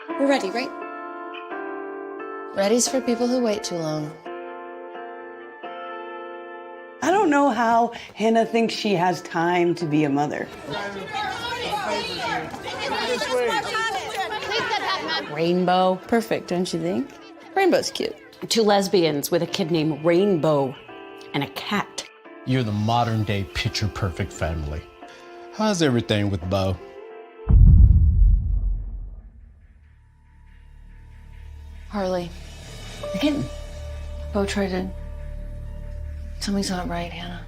We're ready, right? Ready's for people who wait too long. I don't know how Hannah thinks she has time to be a mother. Rainbow. Perfect, don't you think? Rainbow's cute. Two lesbians with a kid named Rainbow and a cat. You're the modern day picture perfect family. How's everything with Beau? Harley. The kitten. Beau tried to tell me it's not right, Hannah.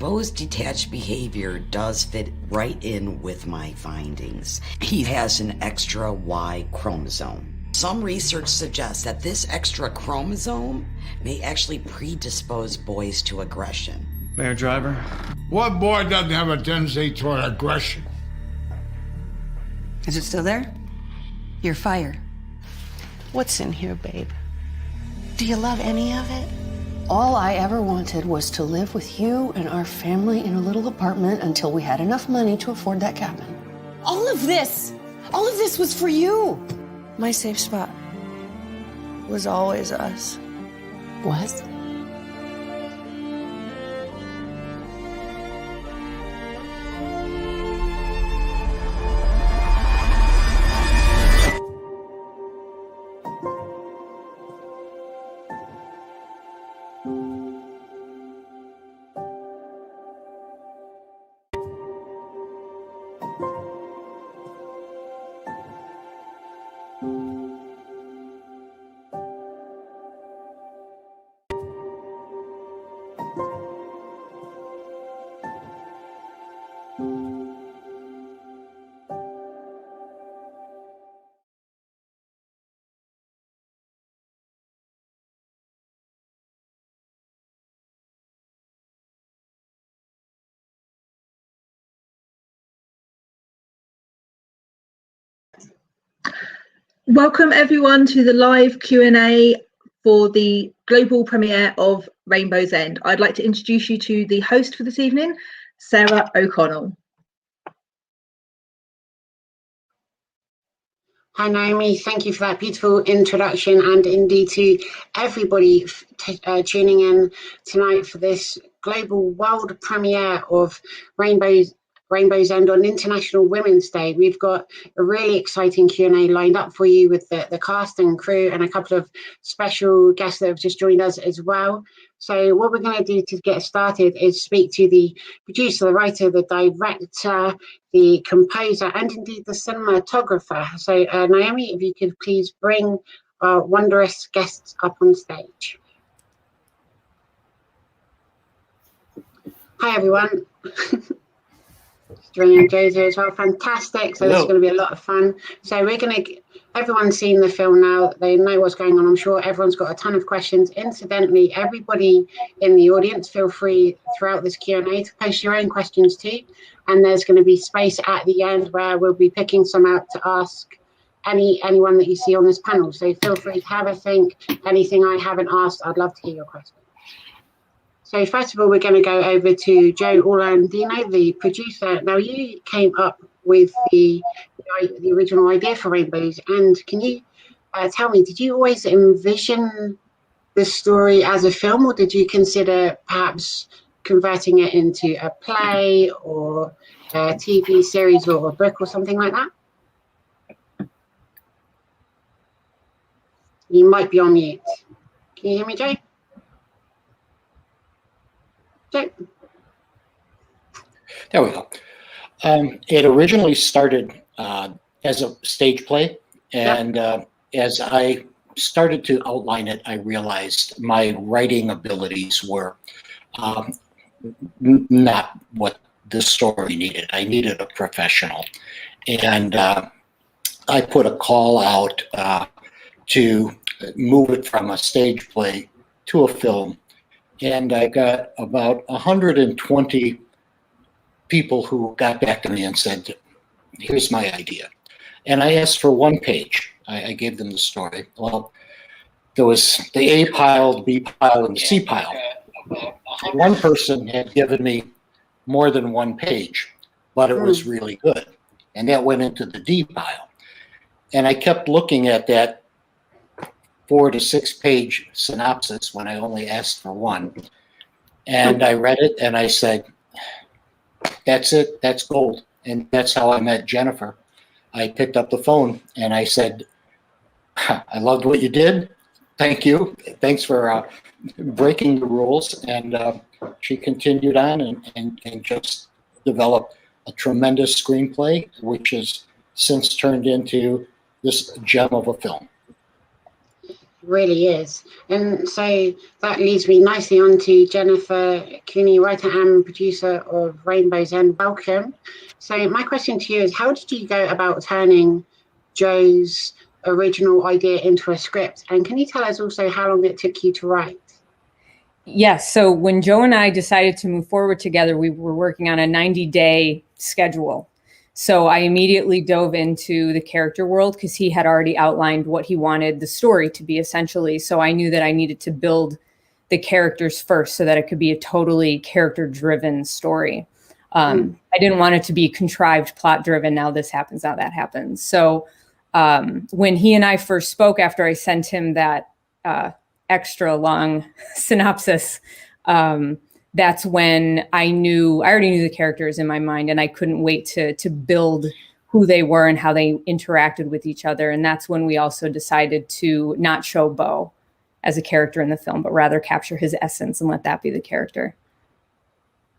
Beau's detached behavior does fit right in with my findings. He has an extra Y chromosome. Some research suggests that this extra chromosome may actually predispose boys to aggression. Mayor Driver? What boy doesn't have a tendency toward aggression? Is it still there? You're fired. What's in here, babe? Do you love any of it? All I ever wanted was to live with you and our family in a little apartment until we had enough money to afford that cabin. All of this was for you. My safe spot was always us. Was? Welcome everyone to the live Q&A for the global premiere of Rainbow's End. I'd like to introduce you to the host for this evening, Sarah O'Connell. Hi Naomi, thank you for that beautiful introduction, and indeed to everybody tuning in tonight for this global world premiere of Rainbow's End on International Women's Day. We've got a really exciting Q&A lined up for you with the cast and crew and a couple of special guests that have just joined us as well. So what we're going to do to get started is speak to the producer, the writer, the director, the composer, and indeed the cinematographer. So Naomi, if you could please bring our wondrous guests up on stage. Hi everyone. Brilliant, Josie as well, fantastic. So this is going to be a lot of fun. So we're going to, everyone's seen the film now, they know what's going on. I'm sure everyone's got a ton of questions. Incidentally, everybody in the audience, feel free throughout this Q&A to post your own questions too. And there's going to be space at the end where we'll be picking some out to ask anyone that you see on this panel. So feel free to have a think. Anything I haven't asked, I'd love to hear your question. So first of all, we're going to go over to Joe Orlandino, the producer. Now, you came up with the original idea for Rainbows, and can you tell me, did you always envision this story as a film, or did you consider perhaps converting it into a play or a TV series or a book or something like that? You might be on mute. Can you hear me, Joe? There we go. It originally started as a stage play, and as I started to outline it, I realized my writing abilities were not what the story needed. I needed a professional, and I put a call out to move it from a stage play to a film. And I got about 120 people who got back to me and said, here's my idea. And I asked for one page. I gave them the story. Well, there was the A pile, the B pile, and the C pile. One person had given me more than one page, but it was really good. And that went into the D pile. And I kept looking at that 4 to 6 page synopsis when I only asked for one. And I read it and I said, that's it, that's gold. And that's how I met Jennifer. I picked up the phone and I said, I loved what you did. Thank you. Thanks for breaking the rules. And she continued on and just developed a tremendous screenplay, which has since turned into this gem of a film. Really is. And so that leads me nicely on to Jennifer Cooney, writer and producer of Rainbow's End. Welcome. So my question to you is, how did you go about turning Joe's original idea into a script? And can you tell us also how long it took you to write? Yes. So when Joe and I decided to move forward together, we were working on a 90-day schedule. So I immediately dove into the character world because he had already outlined what he wanted the story to be essentially. So I knew that I needed to build the characters first so that it could be a totally character-driven story. I didn't want it to be contrived, plot-driven. Now this happens, now that happens. So when he and I first spoke after I sent him that extra long synopsis, that's when I already knew the characters in my mind, and I couldn't wait to build who they were and how they interacted with each other. And that's when we also decided to not show Beau as a character in the film, but rather capture his essence and let that be the character.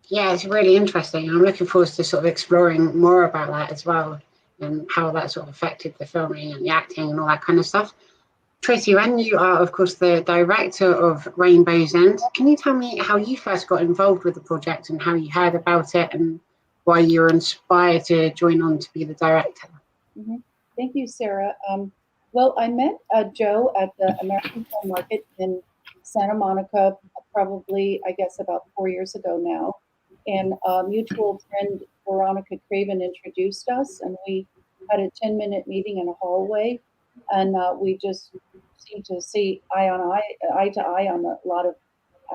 Yeah, it's really interesting. I'm looking forward to sort of exploring more about that as well, and how that sort of affected the filming and the acting and all that kind of stuff. Tracy Wren, you are, of course, the director of Rainbow's End. Can you tell me how you first got involved with the project and how you heard about it and why you were inspired to join on to be the director? Mm-hmm. Thank you, Sarah. Well, I met Joe at the American Film Market in Santa Monica, probably, I guess, about 4 years ago now. And a mutual friend, Veronica Craven, introduced us, and we had a 10-minute meeting in a hallway. And we just seemed to see eye to eye on a lot of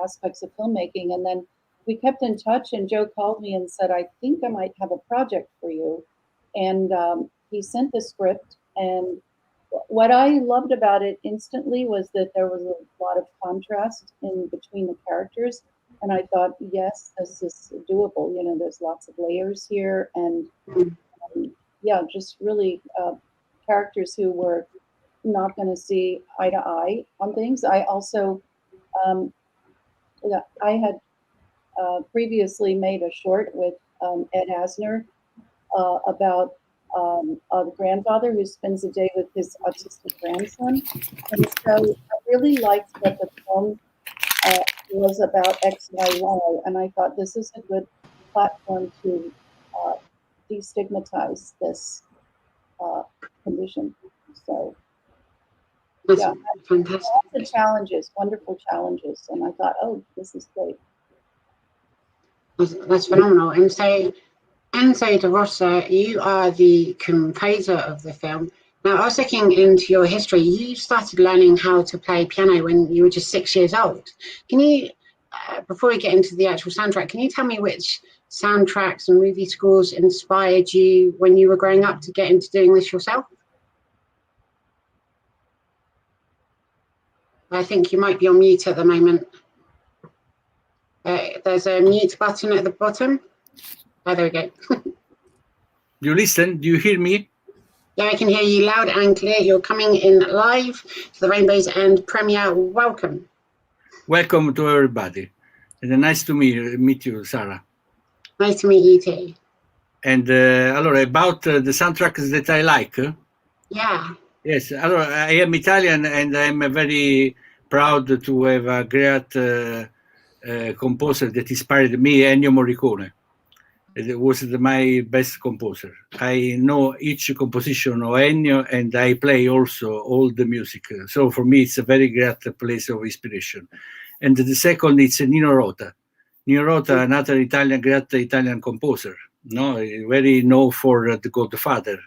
aspects of filmmaking. And then we kept in touch, and Joe called me and said, I think I might have a project for you. And he sent the script. And what I loved about it instantly was that there was a lot of contrast in between the characters. And I thought, yes, this is doable. You know, there's lots of layers here. And yeah, just really characters who were not going to see eye to eye on things. I also, I had previously made a short with Ed Asner about a grandfather who spends a day with his autistic grandson. And so I really liked that the film was about XYY, and I thought this is a good platform to destigmatize this condition. So yeah, fantastic. Lots of challenges, wonderful challenges, and I thought, oh, this is great. That's phenomenal. And so, Enzo De Rosa, you are the composer of the film. Now, I was looking into your history. You started learning how to play piano when you were just 6 years old. Can you, before we get into the actual soundtrack, can you tell me which soundtracks and movie scores inspired you when you were growing up to get into doing this yourself? I think you might be on mute at the moment. There's a mute button at the bottom. Oh, there we go. You listen? Do you hear me? Yeah, I can hear you loud and clear. You're coming in live to the Rainbow's End premiere. Welcome. Welcome to everybody. And nice to meet you, Sarah. Nice to meet you too. And allora, about the soundtracks that I like. Yeah. Yes, allora, I am Italian and I'm very proud to have a great composer that inspired me, Ennio Morricone. It was my best composer. I know each composition of Ennio and I play also all the music. So for me, it's a very great place of inspiration. And the second, it's Nino Rota. Nino Rota, another great Italian composer. No, very known for The Godfather,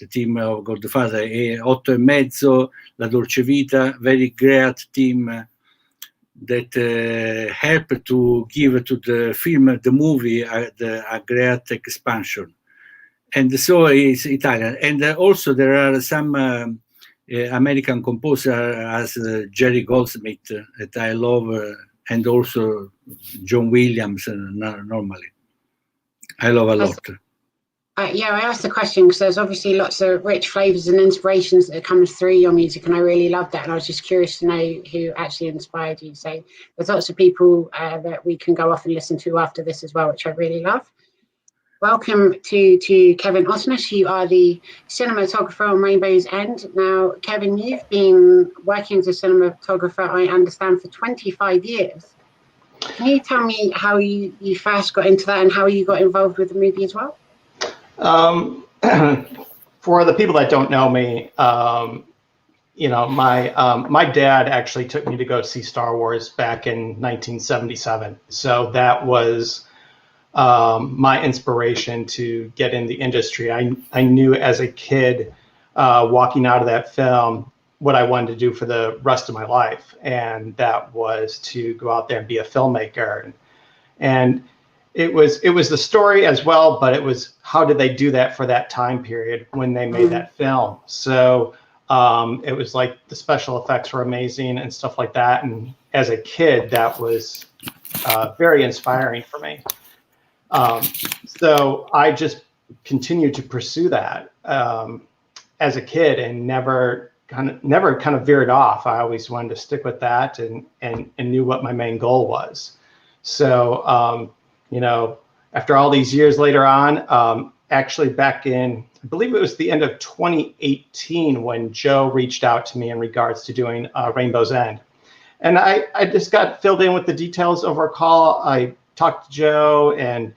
the team of Godfather, Otto e Mezzo, La Dolce Vita, very great team that helped to give to the film, the movie, a great expansion. and so it's Italian. And also there are some American composer as Jerry Goldsmith that I love, and also John Williams normally. I love a lot. Yeah, I asked the question because there's obviously lots of rich flavors and inspirations that come through your music, and I really love that. And I was just curious to know who actually inspired you. So there's lots of people that we can go off and listen to after this as well, which I really love. Welcome to Kevin Osnish. You are the cinematographer on Rainbow's End. Now, Kevin, you've been working as a cinematographer, I understand, for 25 years. Can you tell me how you first got into that and how you got involved with the movie as well? For the people that don't know me, you know, my dad actually took me to go see Star Wars back in 1977. So that was my inspiration to get in the industry. I knew as a kid, walking out of that film, what I wanted to do for the rest of my life, and that was to go out there and be a filmmaker. And it was the story as well, but it was how did they do that for that time period when they made that film. So it was like the special effects were amazing and stuff like that. And as a kid, that was very inspiring for me. So I just continued to pursue that as a kid and never kind of veered off. I always wanted to stick with that and knew what my main goal was. So, you know, after all these years later on, actually back in, I believe it was the end of 2018 when Joe reached out to me in regards to doing Rainbow's End. And I just got filled in with the details over a call. I talked to Joe and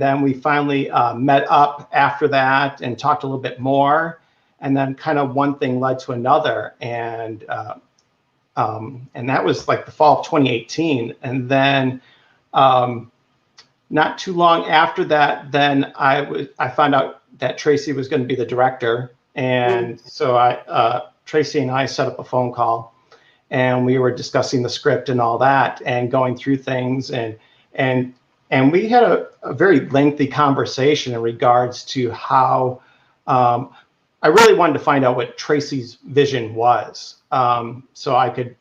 then we finally met up after that and talked a little bit more. And then kind of one thing led to another. And that was like the fall of 2018. And then not too long after that, then I found out that Tracy was going to be the director. And so Tracy and I set up a phone call and we were discussing the script and all that and going through things. And we had a very lengthy conversation in regards to how I really wanted to find out what Tracy's vision was, so I could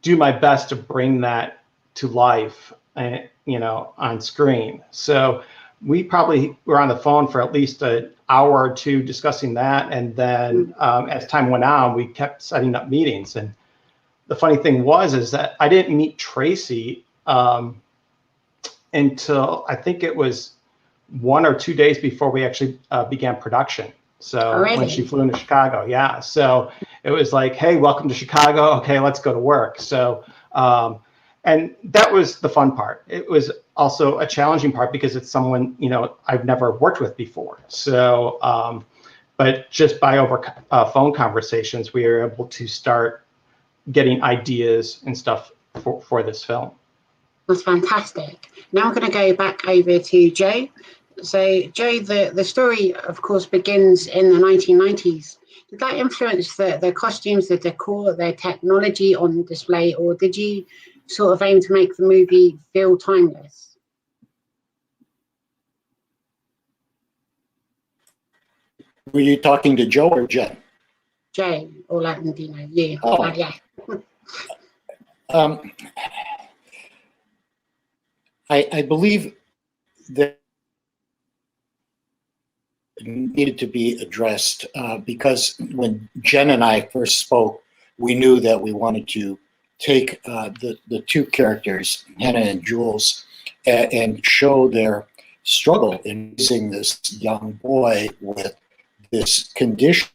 do my best to bring that to life, you know, on screen. So we probably were on the phone for at least an hour or two discussing that, and then as time went on, we kept setting up meetings. And the funny thing is that I didn't meet Tracy until I think it was 1 or 2 days before we actually began production. So when she flew into Chicago, yeah. So it was like, hey, welcome to Chicago. Okay, let's go to work. So, and that was the fun part. It was also a challenging part because it's someone, you know, I've never worked with before. So, but just by over phone conversations, we were able to start getting ideas and stuff for this film. That's fantastic. Now I'm going to go back over to Joe. So, Joe, the story, of course, begins in the 1990s. Did that influence the costumes, the decor, the technology on display, or did you sort of aim to make the movie feel timeless? Were you talking to Joe or Jen? Joe, or Latin, you know, you. Oh. Yeah. I believe that needed to be addressed because when Jen and I first spoke, we knew that we wanted to take the two characters, Hannah and Jules, and show their struggle in raising this young boy with this condition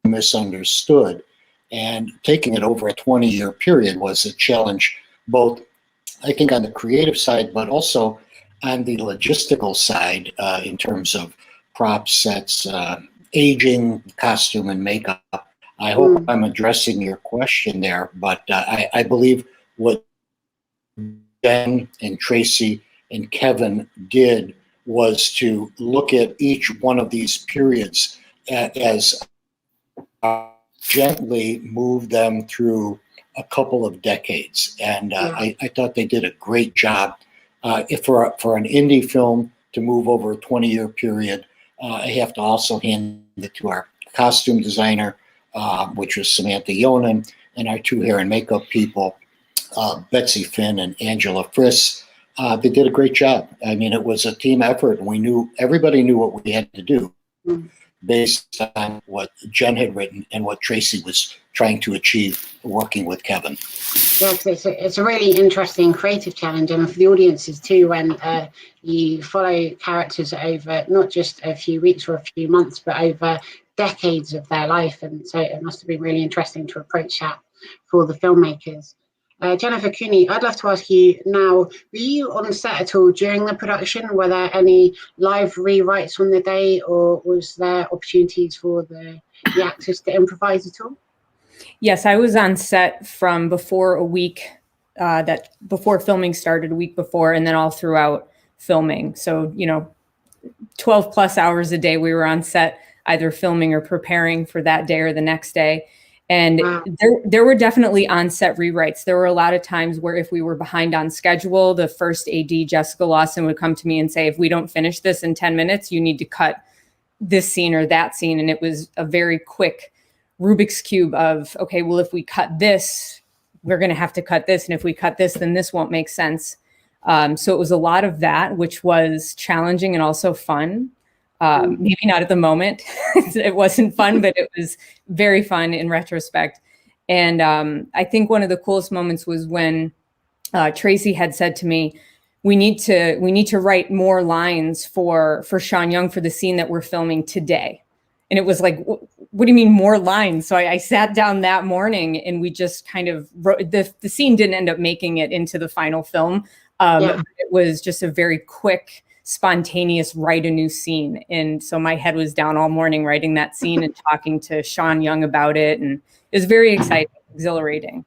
misunderstood. And taking it over a 20-year period was a challenge, both I think on the creative side, but also on the logistical side in terms of props, sets, aging, costume, and makeup. I hope I'm addressing your question there, but I believe what Ben and Tracy and Kevin did was to look at each one of these periods as gently move them through a couple of decades. And I thought they did a great job If for an indie film to move over a 20-year period, I have to also hand it to our costume designer, which was Samantha Yonan, and our two hair and makeup people, Betsy Finn and Angela Friss. They did a great job. I mean, it was a team effort, and everybody knew what we had to do based on what Jen had written and what Tracy was trying to achieve working with Kevin. Yeah, it's a really interesting creative challenge, and for the audiences too, when you follow characters over not just a few weeks or a few months, but over decades of their life. And so it must have been really interesting to approach that for the filmmakers. Jennifer Cooney, I'd love to ask you now, were you on set at all during the production? Were there any live rewrites on the day, or was there opportunities for the actors to improvise at all? Yes, I was on set from before a week, before filming started, a week before, and then all throughout filming. So, 12 plus hours a day we were on set, either filming or preparing for that day or the next day. And there were definitely on-set rewrites. There were a lot of times where if we were behind on schedule, the first AD, Jessica Lawson, would come to me and say, if we don't finish this in 10 minutes, you need to cut this scene or that scene. And it was a very quick Rubik's Cube of, okay, well, if we cut this, we're going to have to cut this. And if we cut this, then this won't make sense. So it was a lot of that, which was challenging and also fun. Maybe not at the moment. It wasn't fun, but it was very fun in retrospect. And I think one of the coolest moments was when Tracy had said to me, we need to write more lines for Sean Young for the scene that we're filming today. And it was like, what do you mean more lines? So I sat down that morning and we just kind of wrote, the scene didn't end up making it into the final film. It was just a very quick, spontaneous write a new scene. And so my head was down all morning writing that scene and talking to Sean Young about it. And it was very exciting, exhilarating.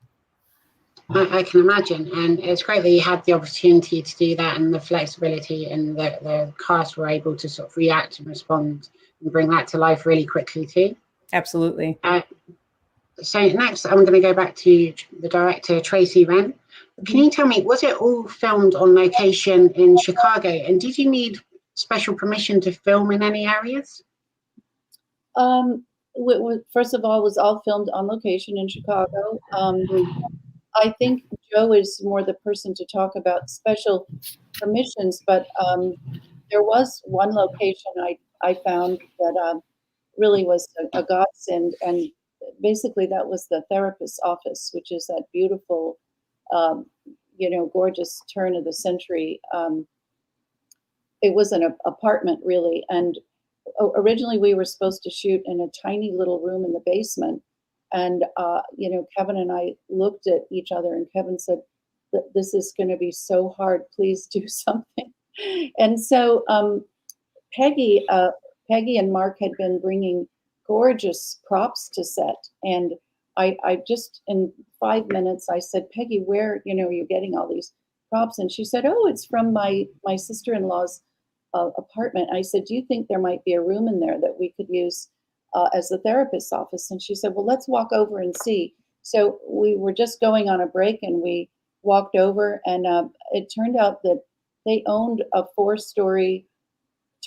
I can imagine. And it's great that you had the opportunity to do that, and the flexibility, and the cast were able to sort of react and respond and bring that to life really quickly too. Absolutely. So next I'm going to go back to the director, Tracy Wren. Can you tell me, was it all filmed on location in Chicago? And did you need special permission to film in any areas? First of all, it was all filmed on location in Chicago. I think Joe is more the person to talk about special permissions, but there was one location I found that really was a godsend, and basically that was the therapist's office, which is that beautiful gorgeous turn of the century. It was an apartment really. And originally we were supposed to shoot in a tiny little room in the basement. And, Kevin and I looked at each other, and Kevin said, this is going to be so hard. Please do something. And so Peggy and Mark had been bringing gorgeous props to set. And I just, in 5 minutes, I said, Peggy, where, are you getting all these props? And she said, oh, it's from my sister-in-law's apartment. I said, do you think there might be a room in there that we could use as the therapist's office? And she said, well, let's walk over and see. So we were just going on a break, and we walked over, and it turned out that they owned a 4-story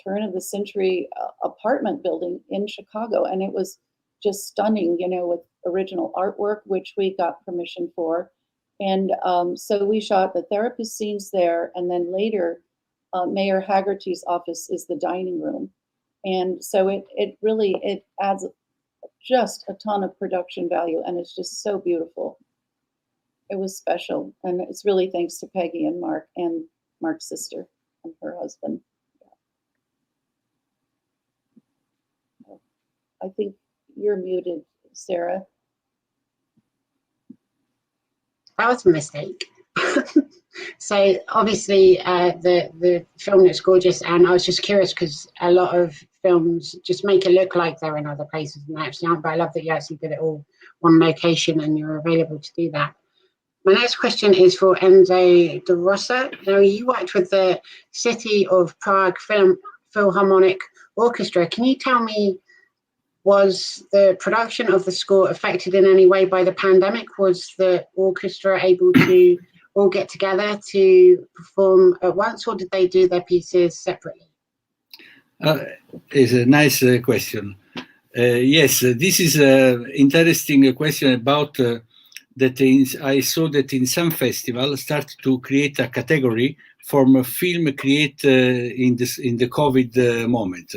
turn of the century apartment building in Chicago. And it was just stunning, with original artwork, which we got permission for. And so we shot the therapist scenes there. And then later, Mayor Haggerty's office is the dining room. And so it really adds just a ton of production value, and it's just so beautiful. It was special. And it's really thanks to Peggy and Mark, and Mark's sister and her husband. Yeah. I think you're muted, Sarah. That was a mistake. So obviously the film looks gorgeous, and I was just curious because a lot of films just make it look like they're in other places and they actually aren't, but I love that you actually did it all on location and you're available to do that. My next question is for Enzo De Rosa. Now, you worked with the City of Prague Philharmonic Orchestra. Can you tell me, was the production of the score affected in any way by the pandemic? Was the orchestra able to all get together to perform at once, or did they do their pieces separately? It's a nice question. Yes, this is an interesting question about that. I saw that in some festivals start to create a category from a film create in the COVID moment,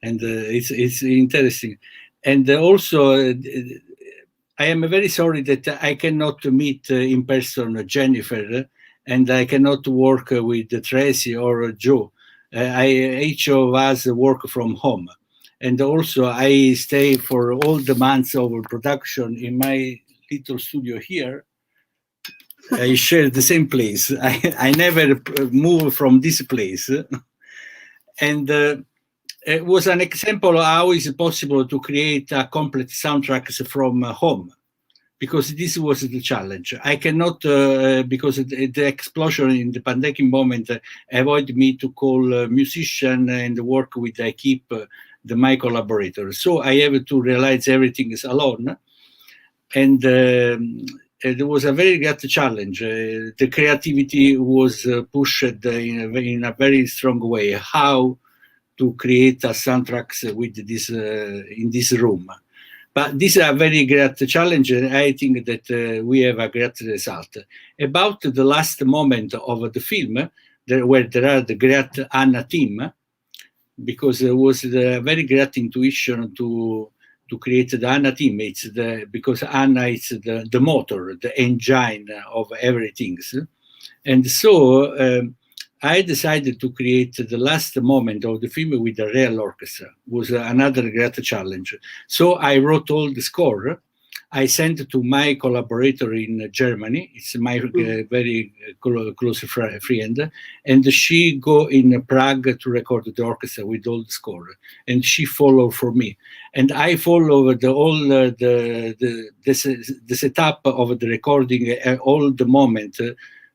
and it's interesting. And also, I am very sorry that I cannot meet in person Jennifer, and I cannot work with Tracy or Joe. Each of us work from home. And also I stay for all the months of production in my little studio here. I share the same place. I never move from this place. And it was an example of how is it possible to create a complete soundtracks from home, because this was the challenge. I cannot, because the explosion in the pandemic moment avoid me to call a musician and work with I keep my collaborators. So I have to realize everything is alone. And it was a very great challenge. The creativity was pushed in a very strong way, how to create a soundtracks with this in this room. But this is a very great challenge, and I think that we have a great result. About the last moment of the film, where there are the great Anna team, because it was a very great intuition to create the Anna team. It's because Anna is the motor, the engine of everything. And so I decided to create the last moment of the film with a real orchestra. It was another great challenge. So I wrote all the score. I sent to my collaborator in Germany. It's my very close friend. And she go in Prague to record the orchestra with all the score. And she followed for me. And I followed the setup of the recording, all the moment,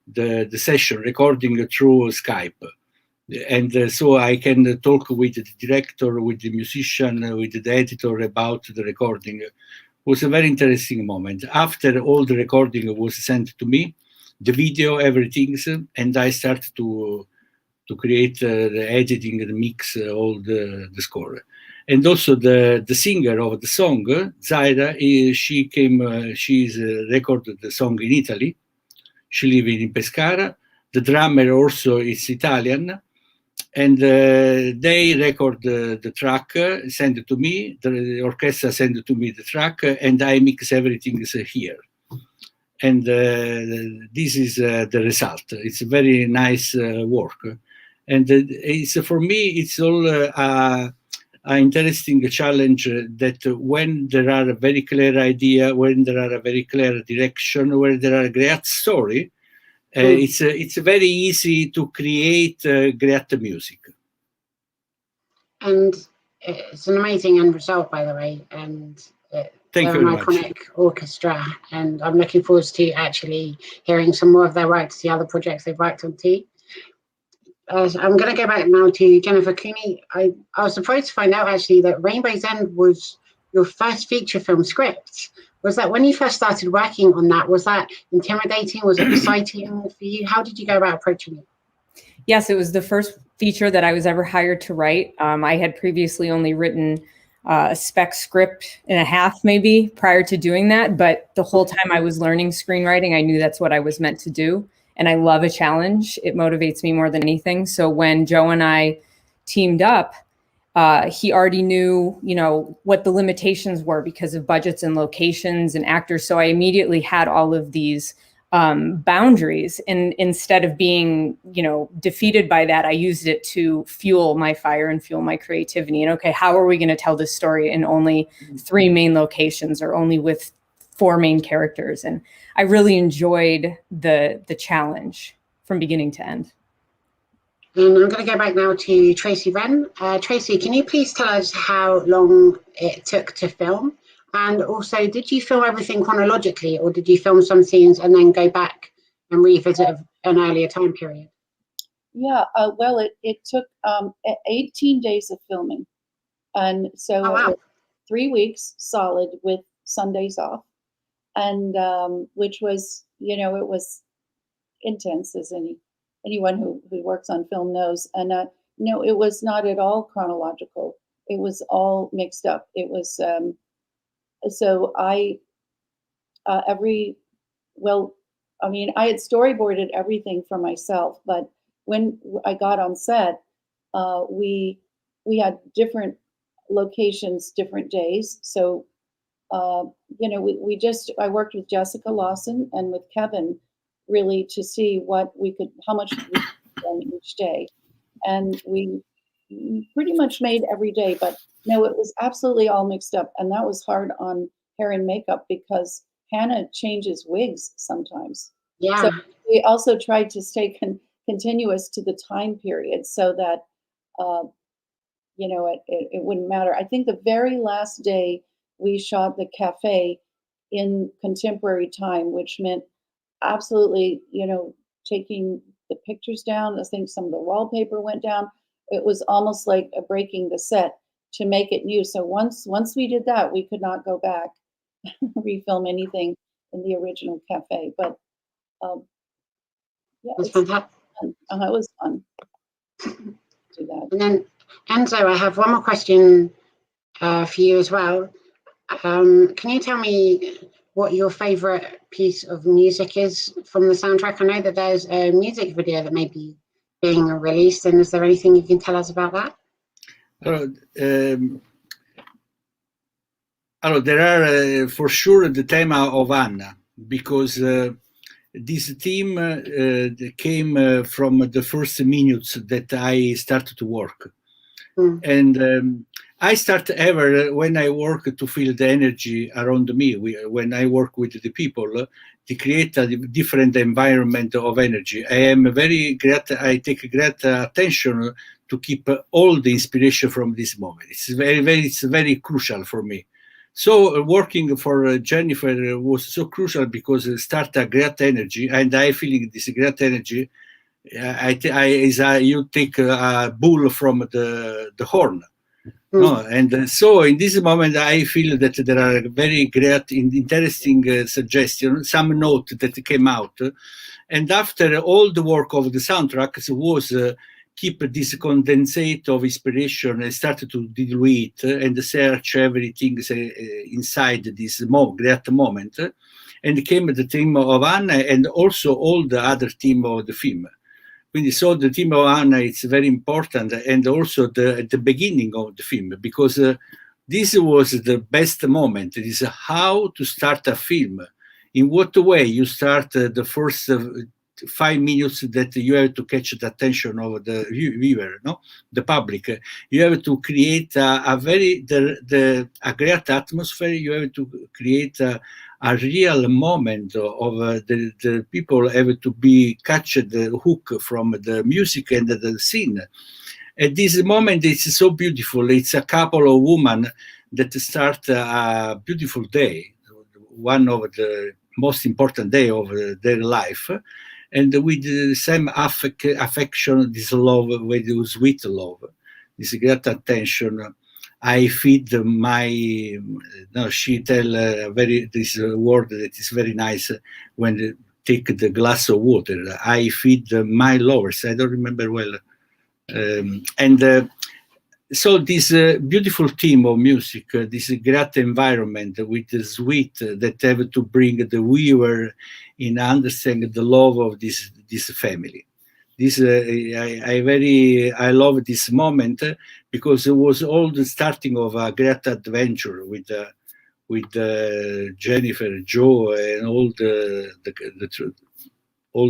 the session recording through Skype. And so I can talk with the director, with the musician, with the editor about the recording. It was a very interesting moment. After all the recording was sent to me, the video, everything, and I started to create the editing, the mix, all the score. And also the singer of the song, Zaira, she's recorded the song in Italy. She lives in Pescara. The drummer also is Italian. And they record the track, send it to me. The orchestra send to me the track, and I mix everything here. And this is the result. It's very nice work. And it's for me, it's all an interesting challenge that when there are a very clear idea, when there are a very clear direction, where there are a great story, it's very easy to create great music. And it's an amazing end result, by the way. And Thank they're you an very iconic orchestra. And I'm looking forward to actually hearing some more of their work, to see other projects they've worked on too. I'm going to go back now to Jennifer Cooney. I was surprised to find out actually that Rainbow's End was your first feature film script. Was that when you first started working on that, was that intimidating? Was it exciting for you? How did you go about approaching it? Yes, it was the first feature that I was ever hired to write. I had previously only written a spec script and a half maybe prior to doing that. But the whole time I was learning screenwriting, I knew that's what I was meant to do. And I love a challenge. It motivates me more than anything. So when Joe and I teamed up, he already knew, what the limitations were because of budgets and locations and actors. So I immediately had all of these boundaries. And instead of being, defeated by that, I used it to fuel my fire and fuel my creativity. And okay, how are we going to tell this story in only 3 main locations or only with 4 main characters? And I really enjoyed the challenge from beginning to end. And I'm going to go back now to Tracy Wren. Tracy, can you please tell us how long it took to film? And also, did you film everything chronologically, or did you film some scenes and then go back and revisit an earlier time period? Yeah, well, it took 18 days of filming. And so Oh, wow. 3 weeks solid with Sundays off. And which was, intense, as anyone who works on film knows. And no, it was not at all chronological. It was all mixed up. It was so I I mean, I had storyboarded everything for myself, but when I got on set, we had different locations, different days. So, you know, I worked with Jessica Lawson and with Kevin really to see how much we could film each day. And we pretty much made every day, but no, it was absolutely all mixed up. And that was hard on hair and makeup because Hannah changes wigs sometimes. Yeah. So we also tried to stay continuous to the time period so that, you know, it wouldn't matter. I think the very last day we shot the cafe in contemporary time, which meant absolutely, you know, taking the pictures down. I think some of the wallpaper went down. It was almost like breaking the set to make it new. So once we did that, we could not go back, refilm anything in the original cafe. But yeah, That's fantastic. Fun. It was fun to do that. And then Enzo, I have one more question for you as well. Can you tell me what your favorite piece of music is from the soundtrack? I know that there's a music video that may be being released, and is there anything you can tell us about that? There are for sure the theme of Anna, because this theme came from the first minutes that I started to work. And I start ever when I work to feel the energy around me. When I work with the people, to create a different environment of energy. I am very great. I take great attention to keep all the inspiration from this moment. It's very crucial for me. So working for Jennifer was so crucial because it start a great energy, and I feeling this great energy. You take a bull from the horn. No, and so in this moment, I feel that there are very great, interesting suggestions, some note that came out. And after all the work of the soundtrack was keep this condensate of inspiration and start to dilute and search everything inside this great moment. And came the theme of Anna and also all the other theme of the film. So the theme of Anna is very important, and also at the beginning of the film, because this was the best moment. It is how to start a film. In what way you start the first 5 minutes that you have to catch the attention of the viewer, no, the public. You have to create a great atmosphere. You have to create a real moment of the people have to be catch the hook from the music and the scene. At this moment, it's so beautiful. It's a couple of women that start a beautiful day, one of the most important day of their life, and with the same affection, this love, with sweet love, this great attention. I feed she tell this word that is very nice when they take the glass of water. I feed my lovers. I don't remember well. So this beautiful theme of music, this great environment with the sweet that have to bring the viewer in understanding the love of this family. This I love this moment because it was all the starting of a great adventure with Jennifer, Joe, and all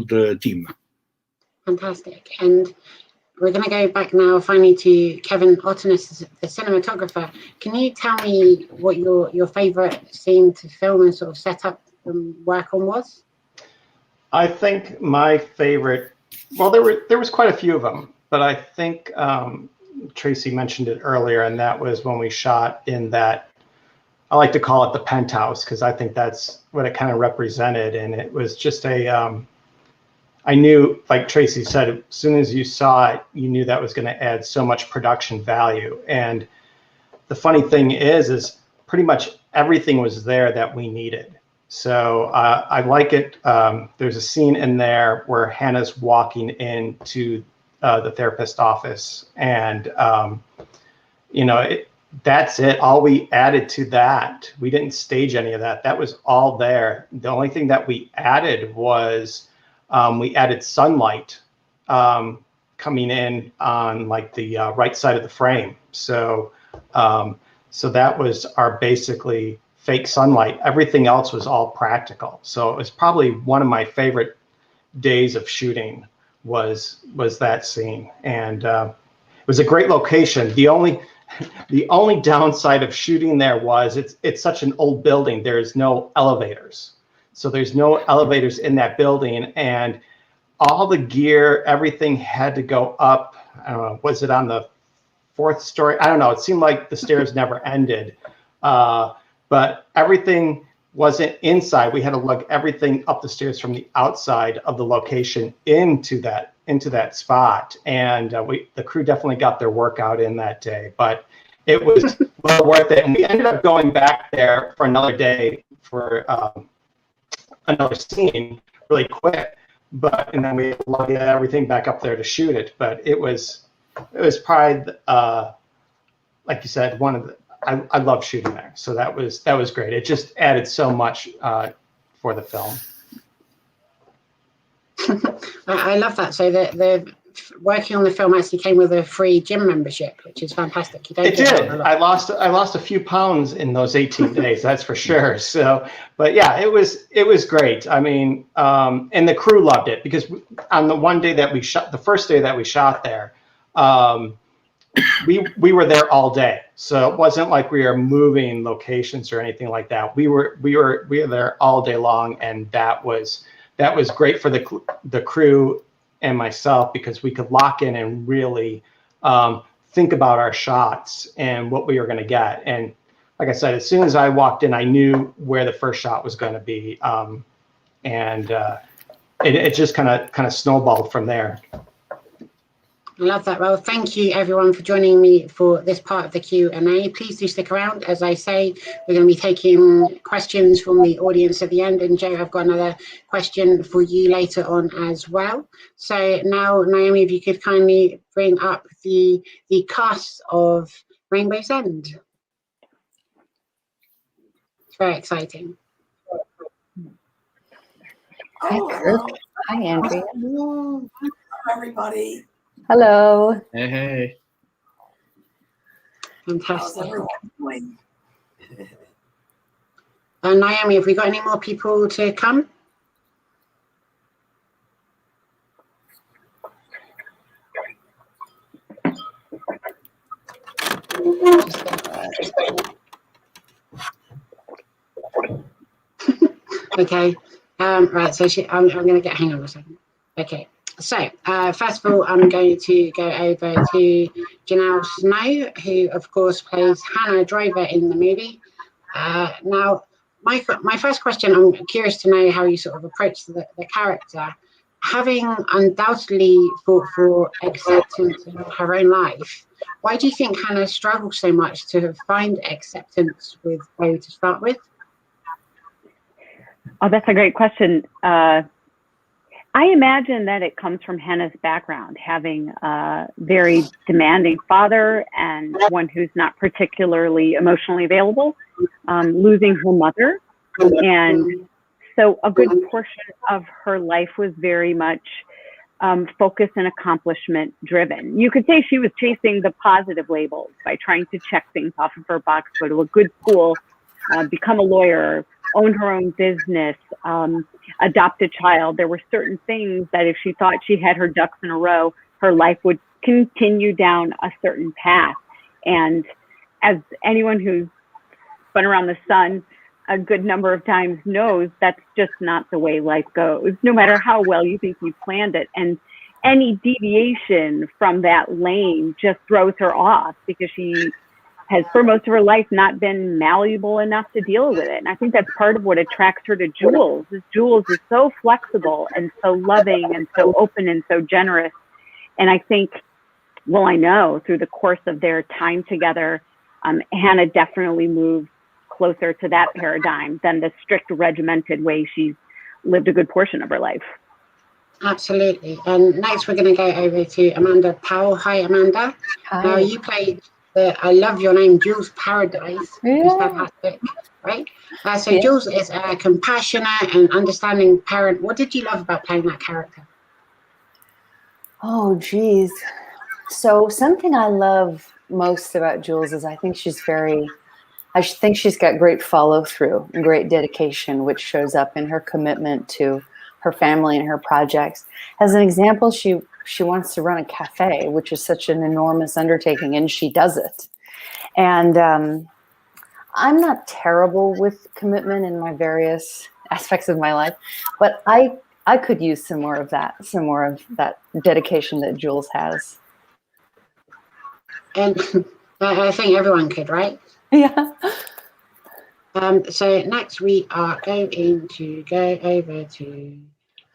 the team. Fantastic. And we're going to go back now finally to Kevin Ottenes, the cinematographer. Can you tell me what your favorite scene to film and sort of set up and work on was? I think my favorite, well, there was quite a few of them, but I think Tracy mentioned it earlier, and that was when we shot in that, I like to call it the penthouse, because I think that's what it kind of represented. And it was just I knew, like Tracy said, as soon as you saw it, you knew that was going to add so much production value. And the funny thing is pretty much everything was there that we needed. So I like it. There's a scene in there where Hannah's walking into the therapist office, and that's it. All we added to that, we didn't stage any of that. That was all there. The only thing that we added was we added sunlight coming in on like the right side of the frame. So that was our basically fake sunlight. Everything else was all practical. So it was probably one of my favorite days of shooting was that scene. And it was a great location. The only downside of shooting there was it's such an old building. There's no elevators. So there's no elevators in that building, and all the gear, everything had to go up. I don't know, was it on the 4th story? I don't know. It seemed like the stairs never ended. But everything wasn't inside. We had to lug everything up the stairs from the outside of the location into that spot. And the crew definitely got their workout in that day, but it was well worth it. And we ended up going back there for another day for another scene really quick. And then we lugged everything back up there to shoot it. But it was probably, like you said, one of the, I love shooting there. So that was great. It just added so much for the film. I love that. So the working on the film actually came with a free gym membership, which is fantastic. It did. I lost a few pounds in those 18 days. That's for sure. So, but yeah, it was great. I mean, and the crew loved it because on the one day that we shot, the first day that we shot there, we were there all day. So it wasn't like we were moving locations or anything like that. We were there all day long, and that was great for the crew and myself because we could lock in and really think about our shots and what we were going to get. And like I said, as soon as I walked in, I knew where the first shot was going to be, and it just kind of snowballed from there. I love that. Well, thank you everyone for joining me for this part of the Q&A. Please do stick around. As I say, we're going to be taking questions from the audience at the end. And Joe, I've got another question for you later on as well. So now, Naomi, if you could kindly bring up the cast of Rainbow's End. It's very exciting. Hi, Kirk. Hi, Andrea. Hello, everybody. Hello. Hey. Fantastic. How's everyone doing? Naomi, have we got any more people to come? Okay. Right. So I'm going to hang on a second. Okay. So, first of all, I'm going to go over to Janelle Snow, who, of course, plays Hannah Drover in the movie. Now, my first question, I'm curious to know how you sort of approach the character. Having undoubtedly fought for acceptance in her own life, why do you think Hannah struggled so much to find acceptance with Beau to start with? Oh, that's a great question. I imagine that it comes from Hannah's background, having a very demanding father and one who's not particularly emotionally available, losing her mother. And so a good portion of her life was very much focus and accomplishment driven. You could say she was chasing the positive labels by trying to check things off of her box, go to a good school, become a lawyer, own her own business, adopt a child. There were certain things that if she thought she had her ducks in a row, her life would continue down a certain path. And as anyone who's spun around the sun a good number of times knows, that's just not the way life goes, no matter how well you think you planned it. And any deviation from that lane just throws her off because she has for most of her life not been malleable enough to deal with it. And I think that's part of what attracts her to Jules. Jules is so flexible and so loving and so open and so generous. And I think, well, I know through the course of their time together, Hannah definitely moved closer to that paradigm than the strict regimented way she's lived a good portion of her life. Absolutely. And next we're going to go over to Amanda Powell. Hi, Amanda. Hi. Now you played I love your name, Jules Paradise. Yeah. Fantastic, right? So Yeah. Jules is a compassionate and understanding parent. What did you love about playing that character? Oh, geez. So something I love most about Jules is I think she's got great follow through and great dedication, which shows up in her commitment to her family and her projects. As an example, she wants to run a cafe, which is such an enormous undertaking, and she does it. And I'm not terrible with commitment in my various aspects of my life, but I could use some more of that dedication that Jules has. And I think everyone could, right? Yeah. So next we are going to go over to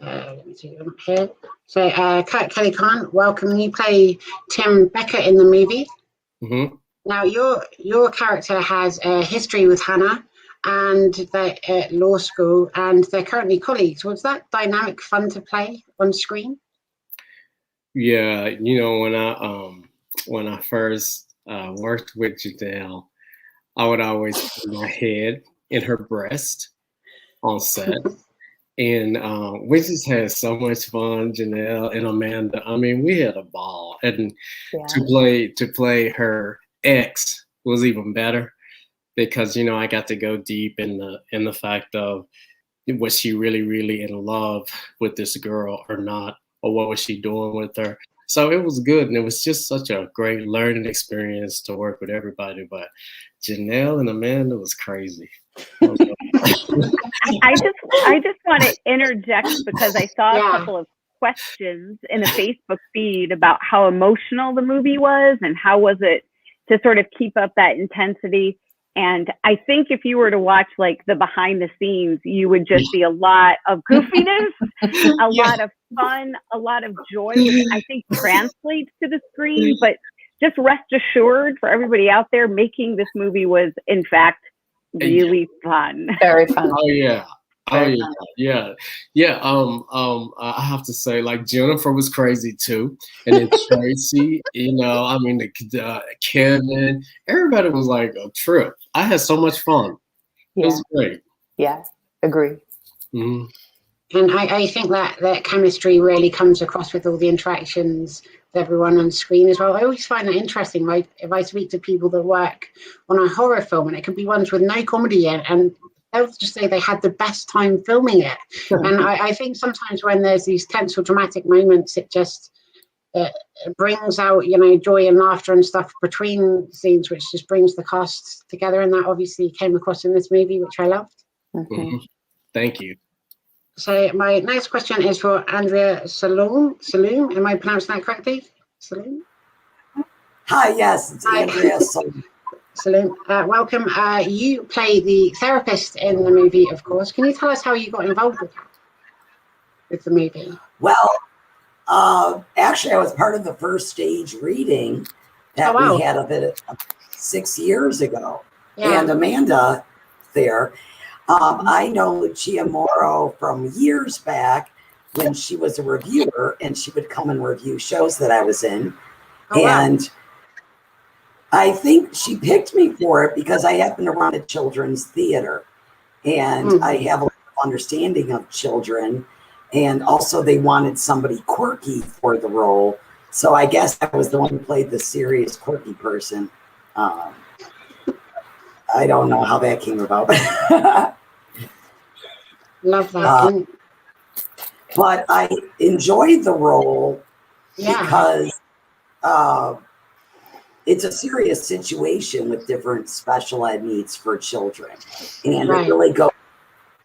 let me see them here. So Kelly Khan, welcome. You play Tim Becker in the movie. Mm-hmm. Now your character has a history with Hannah, and they're at law school, and they're currently colleagues. Was that dynamic fun to play on screen? Yeah, when I first worked with Janelle, I would always put my head in her breast on set. And we just had so much fun, Janelle and Amanda. I mean, we had a ball. And to play her ex was even better because, I got to go deep in the fact of was she really, really in love with this girl or not? Or what was she doing with her? So it was good, and it was just such a great learning experience to work with everybody. But Janelle and Amanda was crazy. I just want to interject because I saw a couple of questions in the Facebook feed about how emotional the movie was and how was it to sort of keep up that intensity. And I think if you were to watch like the behind the scenes, you would just see a lot of goofiness, a lot of fun, a lot of joy, which I think translates to the screen. But just rest assured for everybody out there, making this movie was in fact really fun. Very fun. Oh yeah. Oh yeah. I have to say, like, Jennifer was crazy too, and then Tracy. Kevin. Everybody was like a trip. I had so much fun. It was great. Yeah, agree. Mm-hmm. And I think that chemistry really comes across with all the interactions with everyone on screen as well. I always find that interesting, right? If I speak to people that work on a horror film, and it could be ones with no comedy in, and they'll just say they had the best time filming it. And I think sometimes when there's these tense or dramatic moments, it just it brings out, joy and laughter and stuff between scenes, which just brings the cast together. And that obviously came across in this movie, which I loved. Mm-hmm. Thank you. So my next question is for Andrea Saloom. Am I pronouncing that correctly? Saloom? Hi, yes, it's Andrea Saloom. Saloom. Welcome. You play the therapist in the movie, of course. Can you tell us how you got involved with the movie? Well, actually, I was part of the first stage reading that we had of it 6 years ago. Yeah. And Amanda there. I know Lucia Morrow from years back when she was a reviewer, and she would come and review shows that I was in. And I think she picked me for it because I happen to run a children's theater, and I have a lot of understanding of children. And also they wanted somebody quirky for the role. So I guess I was the one who played the serious quirky person. I don't know how that came about. Love that. But I enjoyed the role because it's a serious situation with different special ed needs for children. And it really goes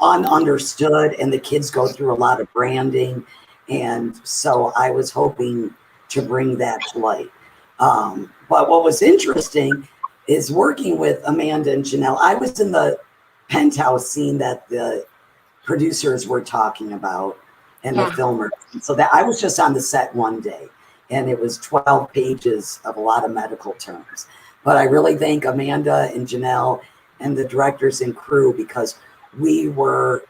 ununderstood, and the kids go through a lot of branding. And so I was hoping to bring that to light. But what was interesting is working with Amanda and Janelle. I was in the penthouse scene that the producers were talking about and the filmers. So that I was just on the set one day, and it was 12 pages of a lot of medical terms. But I really thank Amanda and Janelle and the directors and crew, because we were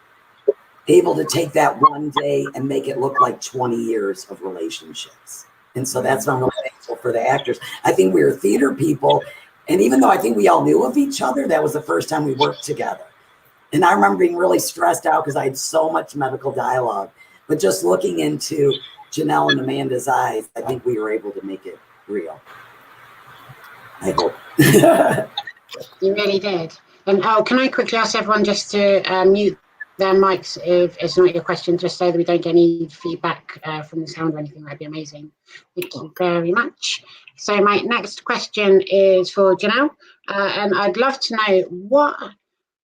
able to take that one day and make it look like 20 years of relationships. And so that's why I'm really thankful for the actors. I think we were theater people, and even though I think we all knew of each other, that was the first time we worked together. And I remember being really stressed out because I had so much medical dialogue. But just looking into Janelle and Amanda's eyes, I think we were able to make it real. I hope. You really did. And can I quickly ask everyone just to mute their mics if it's not your question, just so that we don't get any feedback from the sound or anything? That'd be amazing. Thank you very much. So my next question is for Janelle, and I'd love to know, what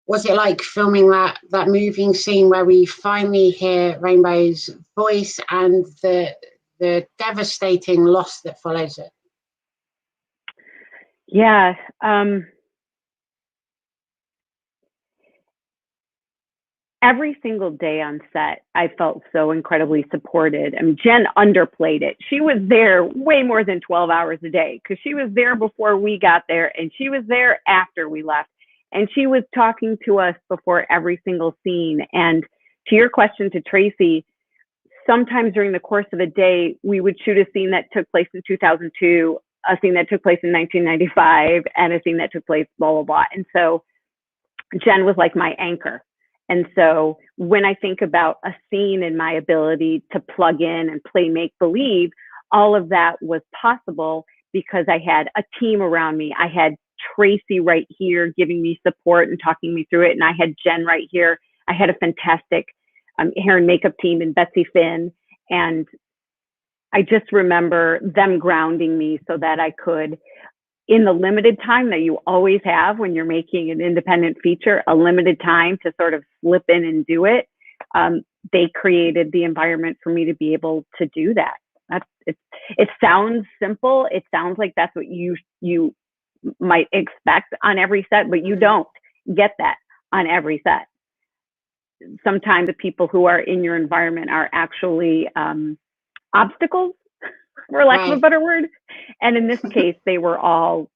was it like filming that moving scene where we finally hear Rainbow's voice and the devastating loss that follows it? Yeah. Every single day on set, I felt so incredibly supported. I mean, Jen underplayed it. She was there way more than 12 hours a day, because she was there before we got there, and she was there after we left. And she was talking to us before every single scene. And to your question to Tracy, sometimes during the course of a day, we would shoot a scene that took place in 2002, a scene that took place in 1995, and a scene that took place blah, blah, blah. And so Jen was like my anchor. And so when I think about a scene and my ability to plug in and play make-believe, all of that was possible because I had a team around me. I had Tracy right here giving me support and talking me through it. And I had Jen right here. I had a fantastic hair and makeup team in Betsy Finn. And I just remember them grounding me so that I could, in the limited time that you always have when you're making an independent feature, a limited time to sort of slip in and do it, they created the environment for me to be able to do that. It sounds simple. It sounds like that's what you might expect on every set, but you don't get that on every set. Sometimes the people who are in your environment are actually obstacles, for lack of a better word. And in this case, they were all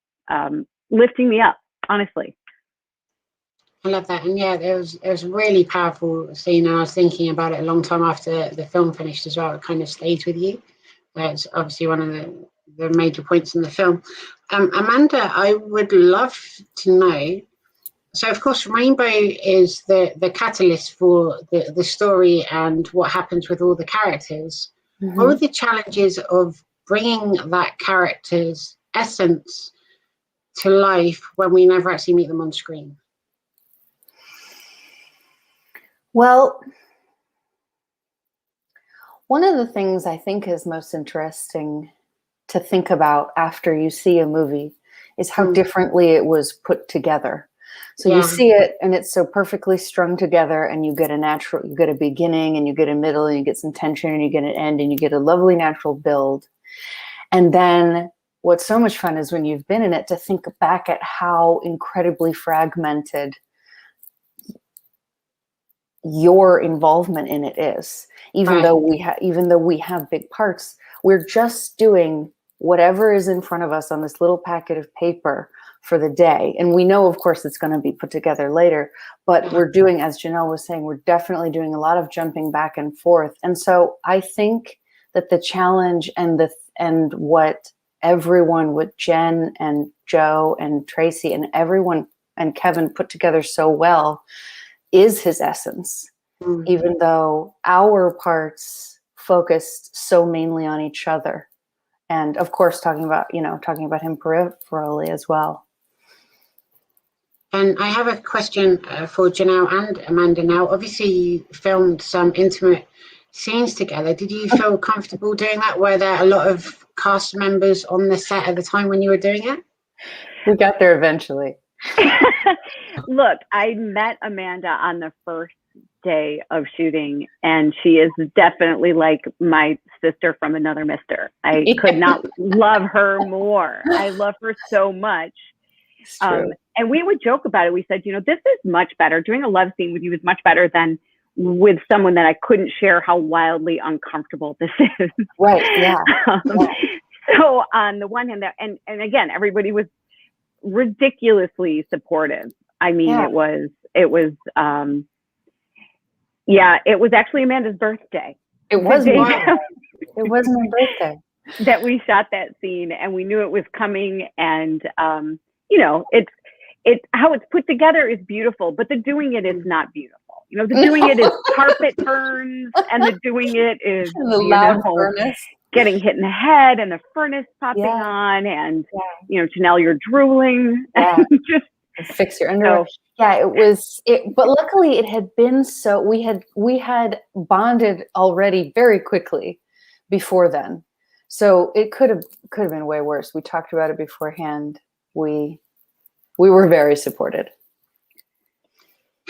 lifting me up, honestly. I love that. And yeah, it was a really powerful scene. And I was thinking about it a long time after the film finished as well. It kind of stays with you. It's obviously one of the major points in the film. Amanda, I would love to know, so of course Rainbow is the catalyst for the story and what happens with all the characters. Mm-hmm. What were the challenges of bringing that character's essence to life when we never actually meet them on screen? Well, one of the things I think is most interesting to think about after you see a movie is how differently it was put together. So you see it and it's so perfectly strung together, and you get a beginning, and you get a middle, and you get some tension, and you get an end, and you get a lovely natural build. And then what's so much fun is when you've been in it to think back at how incredibly fragmented your involvement in it is. Even though we have big parts, we're just doing whatever is in front of us on this little packet of paper for the day. And we know, of course, it's going to be put together later, but we're doing, as Janelle was saying, we're definitely doing a lot of jumping back and forth. And so I think that the challenge and what everyone with Jen and Joe and Tracy and everyone and Kevin put together so well is his essence, even though our parts focused so mainly on each other. And of course, talking about him peripherally as well. And I have a question for Janelle and Amanda now. Obviously, you filmed some intimate scenes together. Did you feel comfortable doing that? Were there a lot of cast members on the set at the time when you were doing it? We got there eventually. Look, I met Amanda on the first day of shooting, and she is definitely like my sister from another mister. I could not love her more. I love her so much. And we would joke about it. We said, this is much better. Doing a love scene with you is much better than with someone that I couldn't share how wildly uncomfortable this is. Right. Yeah. So on the one hand, and again, everybody was ridiculously supportive I mean, Yeah. it was yeah, it was actually Amanda's birthday. It was The day my birthday. that we shot that scene, and we knew it was coming. And you know, it's how it's put together is beautiful, but the doing it is not beautiful. You know, the doing it is carpet burns, and the doing it is The loud furnace. getting hit in the head, and the furnace popping on, and you know, Janelle, you're drooling. Yeah. Just fix your underwear. Yeah, it was it, but luckily it had been so we had bonded already very quickly before then. So it could have been way worse. We talked about it beforehand. We were very supported.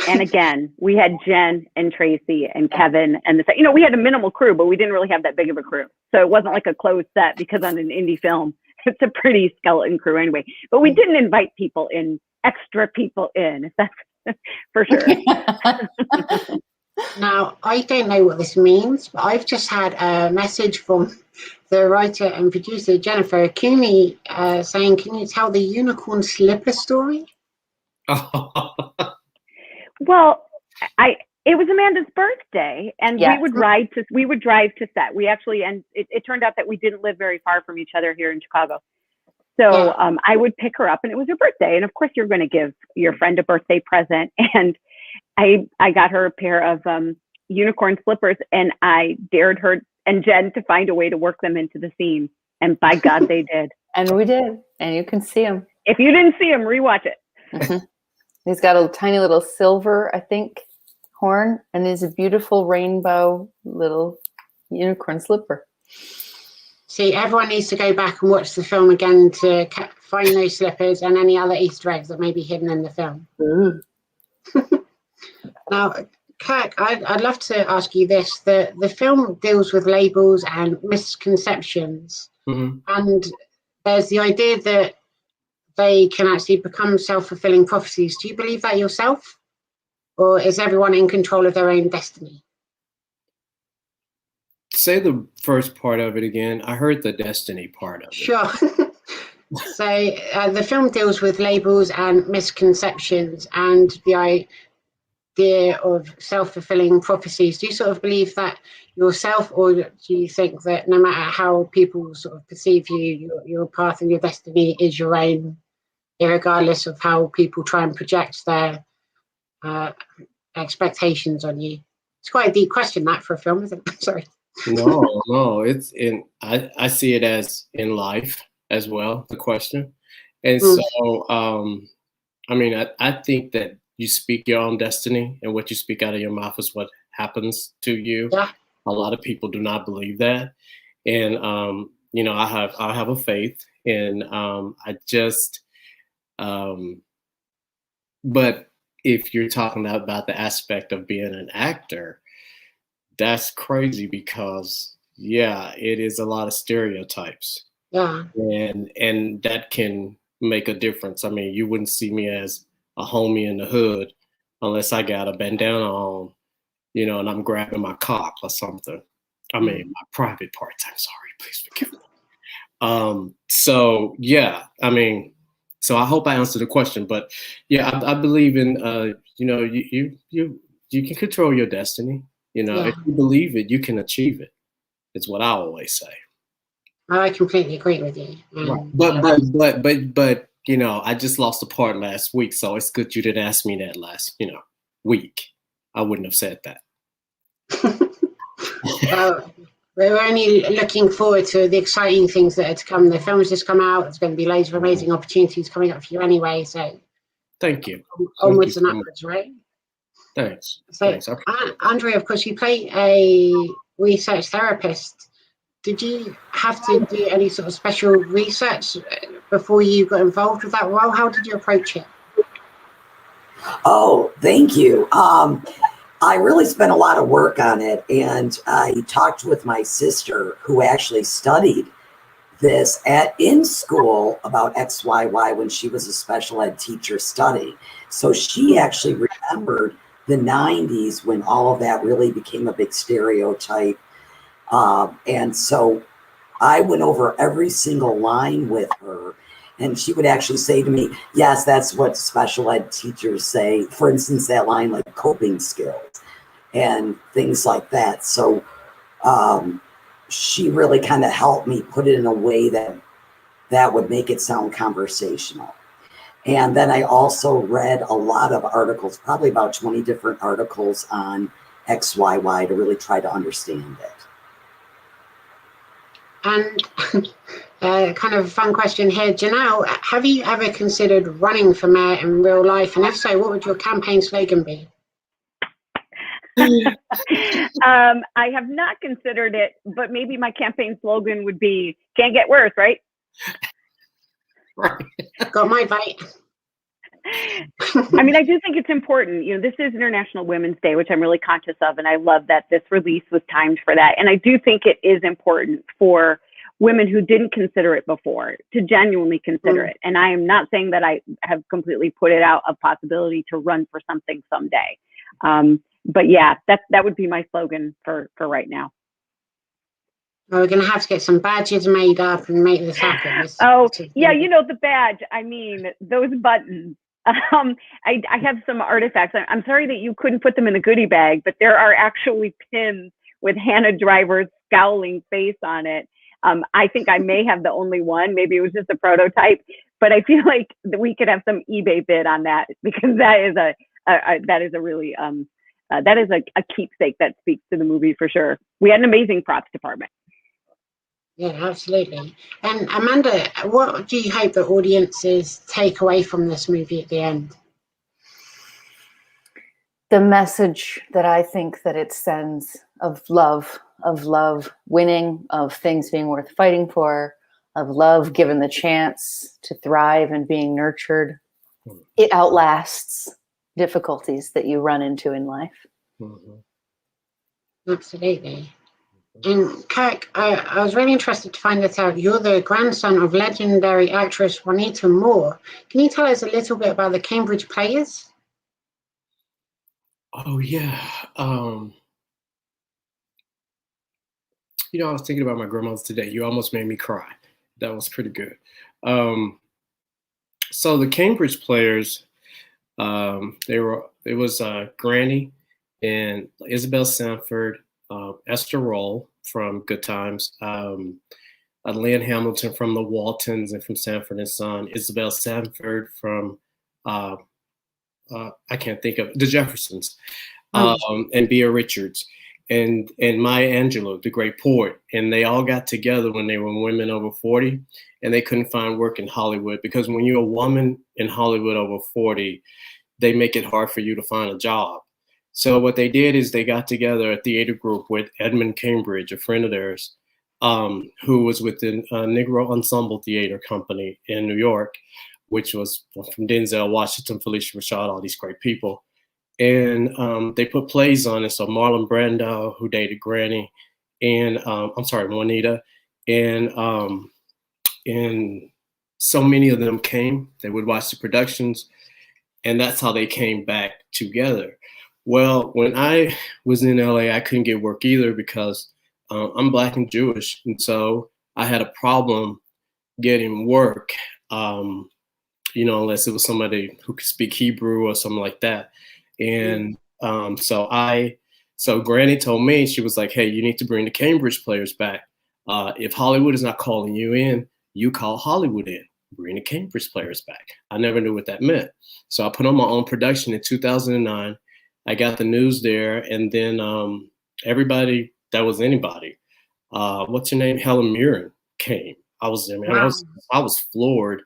And again, we had Jen and Tracy and Kevin and you know, we had a minimal crew, but we didn't really have that big of a crew. So it wasn't like a closed set, because on an indie film, it's a pretty skeleton crew anyway. But we didn't invite people in, extra people in, if that's for sure. Now, I don't know what this means, but I've just had a message from the writer and producer, Jennifer Cooney, saying, can you tell the unicorn slipper story? Well, it was Amanda's birthday, and we would drive to set. We actually, and it turned out that we didn't live very far from each other here in Chicago. So I would pick her up, and it was her birthday. And of course, you're going to give your friend a birthday present. And I got her a pair of unicorn slippers, and I dared her and Jen to find a way to work them into the scene. And by God, they did. And we did. And you can see them. If you didn't see them, rewatch it. Mm-hmm. He's got a tiny little silver, I think, horn, and he's a beautiful rainbow little unicorn slipper. See, everyone needs to go back and watch the film again to find those slippers and any other Easter eggs that may be hidden in the film. Now, Kirk, I'd love to ask you this. The film deals with labels and misconceptions. Mm-hmm. And there's the idea that they can actually become self-fulfilling prophecies. Do you believe that yourself? Or is everyone in control of their own destiny? Say the first part of it again. I heard the destiny part of it. Sure. So the film deals with labels and misconceptions and the idea of self-fulfilling prophecies. Do you sort of believe that yourself, or do you think that no matter how people sort of perceive you, your path and your destiny is your own, regardless of how people try and project their expectations on you? It's quite a deep question, that, for a film, isn't it? Sorry. No, it's I see it as in life as well, the question. And so, I mean, I think that you speak your own destiny, and what you speak out of your mouth is what happens to you. Yeah. A lot of people do not believe that. And, you know, I have a faith, and I just, but if you're talking about the aspect of being an actor, that's crazy, because it is a lot of stereotypes. Yeah. And that can make a difference. I mean, you wouldn't see me as a homie in the hood unless I got a bandana on, you know, and I'm grabbing my cock or something. I mean, my private parts. I'm sorry, please forgive me. So I mean, so I hope I answered the question, but I believe in, you know, you can control your destiny. You know, if you believe it, you can achieve it. It's what I always say. I completely agree with you. Right. But you know, I just lost a part last week, so it's good you didn't ask me that last, you know, week. I wouldn't have said that. We're only looking forward to the exciting things that are to come. The film's just come out. There's going to be loads of amazing opportunities coming up for you anyway. So thank you. Onwards and upwards, right? Thanks. So, Thanks. Andrea, of course, you play a research therapist. Did you have to do any sort of special research before you got involved with that role? How did you approach it? Oh, thank you. I really spent a lot of work on it, and I talked with my sister, who actually studied this in school about XYY when she was a special ed teacher studying. So she actually remembered the 90s when all of that really became a big stereotype. And so I went over every single line with her, And she would actually say to me, yes, that's what special ed teachers say. For instance, that line like coping skills and things like that. So she really kind of helped me put it in a way that would make it sound conversational. And then I also read a lot of articles, probably about 20 different articles on XYY to really try to understand it. And kind of a fun question here, Janelle, have you ever considered running for mayor in real life? And if so, what would your campaign slogan be? I have not considered it, but maybe my campaign slogan would be, can't get worse, right? Got my vote. I mean, I do think it's important. You know, this is International Women's Day, which I'm really conscious of, and I love that this release was timed for that. And I do think it is important for women who didn't consider it before to genuinely consider it. And I am not saying that I have completely put it out of possibility to run for something someday. But yeah, that would be my slogan for right now. Well, we're going to have to get some badges made up and make this happen. Yeah, you know, the badge, I mean, those buttons. I have some artifacts. I'm sorry that you couldn't put them in the goodie bag, but there are actually pins with Hannah Driver's scowling face on it. I think I may have the only one. Maybe it was just a prototype, but I feel like we could have some eBay bid on that, because that is a really a keepsake that speaks to the movie for sure. We had an amazing props department. Yeah, absolutely. And Amanda, what do you hope the audiences take away from this movie at the end? The message that I think that it sends of love winning, of things being worth fighting for, of love given the chance to thrive and being nurtured. It outlasts difficulties that you run into in life. Absolutely. And Kirk, I was really interested to find this out. You're the grandson of legendary actress Juanita Moore. Can you tell us a little bit about the Cambridge Players? Oh, yeah. You know, I was thinking about my grandmother today. You almost made me cry. That was pretty good. So the Cambridge Players, it was Granny and Isabel Sanford, Esther Roll from Good Times, Lynn Hamilton from the Waltons and from Sanford and Son, Isabel Sanford from I can't think of the Jeffersons, and Bea Richards, and Maya Angelou, the great poet. And they all got together when they were women over 40, and they couldn't find work in Hollywood, because when you're a woman in Hollywood over 40, they make it hard for you to find a job. So what they did is they got together a theater group with Edmund Cambridge, a friend of theirs, who was with the Negro Ensemble Theater Company in New York, which was from Denzel Washington, Felicia Rashad, all these great people. And they put plays on it. So Marlon Brando, who dated Granny, and Juanita, and so many of them came. They would watch the productions, and that's how they came back together. Well, when I was in LA, I couldn't get work either, because I'm Black and Jewish, and so I had a problem getting work. You know, unless it was somebody who could speak Hebrew or something like that. And so Granny told me, she was like, hey, you need to bring the Cambridge Players back. If Hollywood is not calling you in, you call Hollywood in, bring the Cambridge Players back. I never knew what that meant. So I put on my own production in 2009. I got the news there, and then everybody that was anybody, what's your name? Helen Mirren came. I was floored.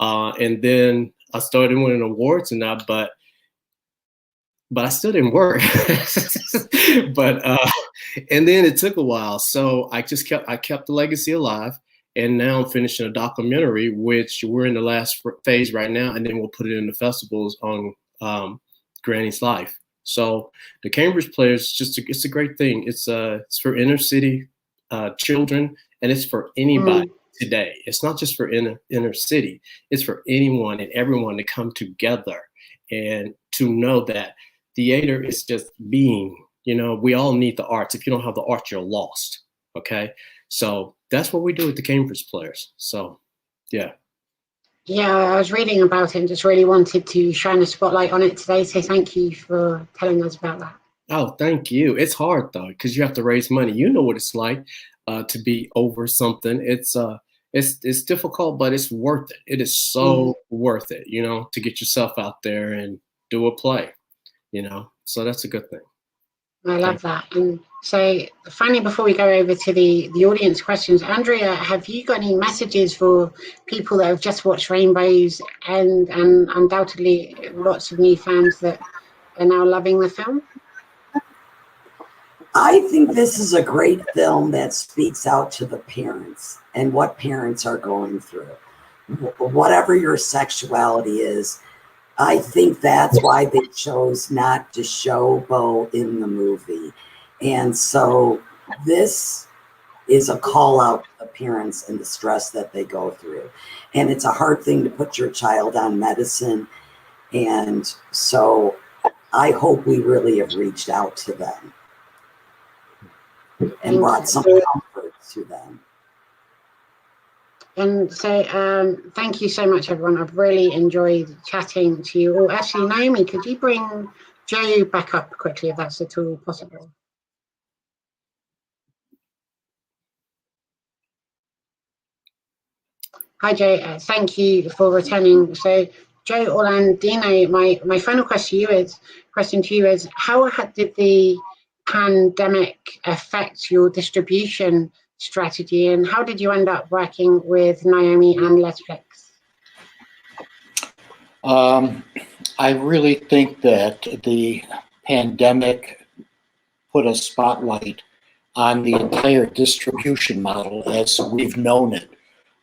And then I started winning awards and that, but I still didn't work. But and then it took a while. So I kept the legacy alive, and now I'm finishing a documentary, which we're in the last phase right now, and then we'll put it in the festivals on Granny's life. So the Cambridge Players, it's a great thing. It's for inner city children, and it's for anybody. Today, it's not just for inner city, it's for anyone and everyone to come together and to know that theater is just being. You know, we all need the arts. If you don't have the arts, you're lost. Okay, so that's what we do with the Cambridge Players. So yeah. Yeah, I was reading about it and just really wanted to shine a spotlight on it today. So thank you for telling us about that. Oh, thank you. It's hard though, because you have to raise money. You know what it's like to be over something. It's difficult, but it's worth it. It is so worth it, you know, to get yourself out there and do a play, you know. So that's a good thing. I love that. And so finally, before we go over to the audience questions, Andrea, have you got any messages for people that have just watched Rainbows and undoubtedly lots of new fans that are now loving the film? I think this is a great film that speaks out to the parents and what parents are going through. Whatever your sexuality is, I think that's why they chose not to show Beau in the movie. And so this is a call out to the parents and the stress that they go through. And it's a hard thing to put your child on medicine. And so I hope we really have reached out to them and brought some comfort to them. And so thank you so much, everyone. I've really enjoyed chatting to you all. Actually, Naomi, could you bring Joe back up quickly, if that's at all possible? Hi, Joe. Thank you for returning. So, Joe Orlandino, my final question to you is, how did the pandemic affect your distribution strategy, and how did you end up working with Naomi and Lesflicks? I really think that the pandemic put a spotlight on the entire distribution model as we've known it.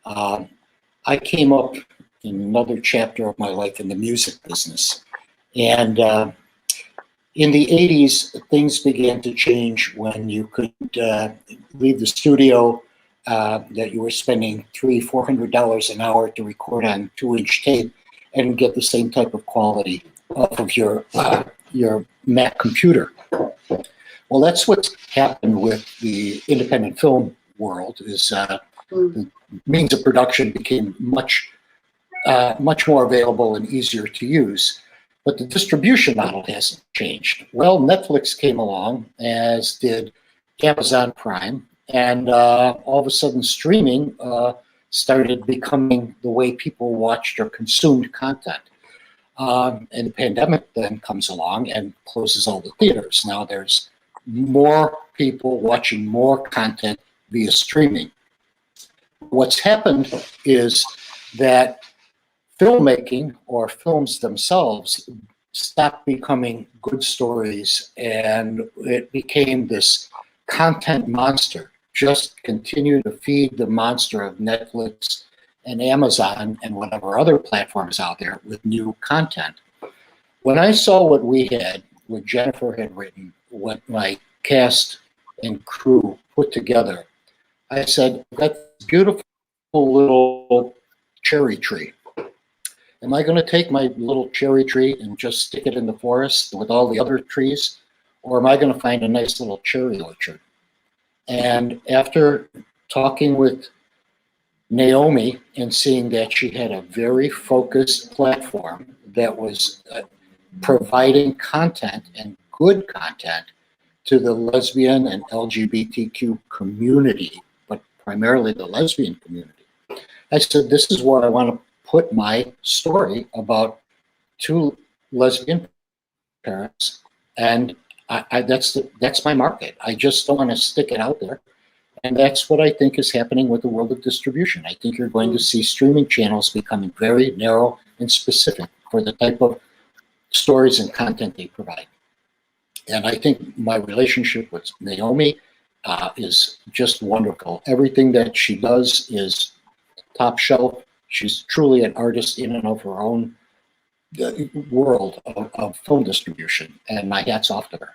I came up in another chapter of my life in the music business. And in the 80s, things began to change when you could leave the studio that you were spending $300-400 an hour to record on 2-inch tape and get the same type of quality off of your Mac computer. Well, that's what's happened with the independent film world. Is the means of production became much more available and easier to use, but the distribution model hasn't changed. Well, Netflix came along, as did Amazon Prime, and all of a sudden streaming started becoming the way people watched or consumed content. And the pandemic then comes along and closes all the theaters. Now there's more people watching more content via streaming. What's happened is that filmmaking, or films themselves, stopped becoming good stories, and it became this content monster. Just continue to feed the monster of Netflix and Amazon and whatever other platforms out there with new content. When I saw what we had, what Jennifer had written, what my cast and crew put together, I said, that's a beautiful little cherry tree. Am I going to take my little cherry tree and just stick it in the forest with all the other trees? Or am I going to find a nice little cherry orchard? And after talking with Naomi and seeing that she had a very focused platform that was providing content, and good content, to the lesbian and LGBTQ community, but primarily the lesbian community, I said, this is where I want to put my story about 2 lesbian parents, and that's my market. I just don't want to stick it out there. And that's what I think is happening with the world of distribution. I think you're going to see streaming channels becoming very narrow and specific for the type of stories and content they provide. And I think my relationship with Naomi is just wonderful. Everything that she does is top shelf. She's truly an artist in and of her own world of film distribution, and my hat's off to her.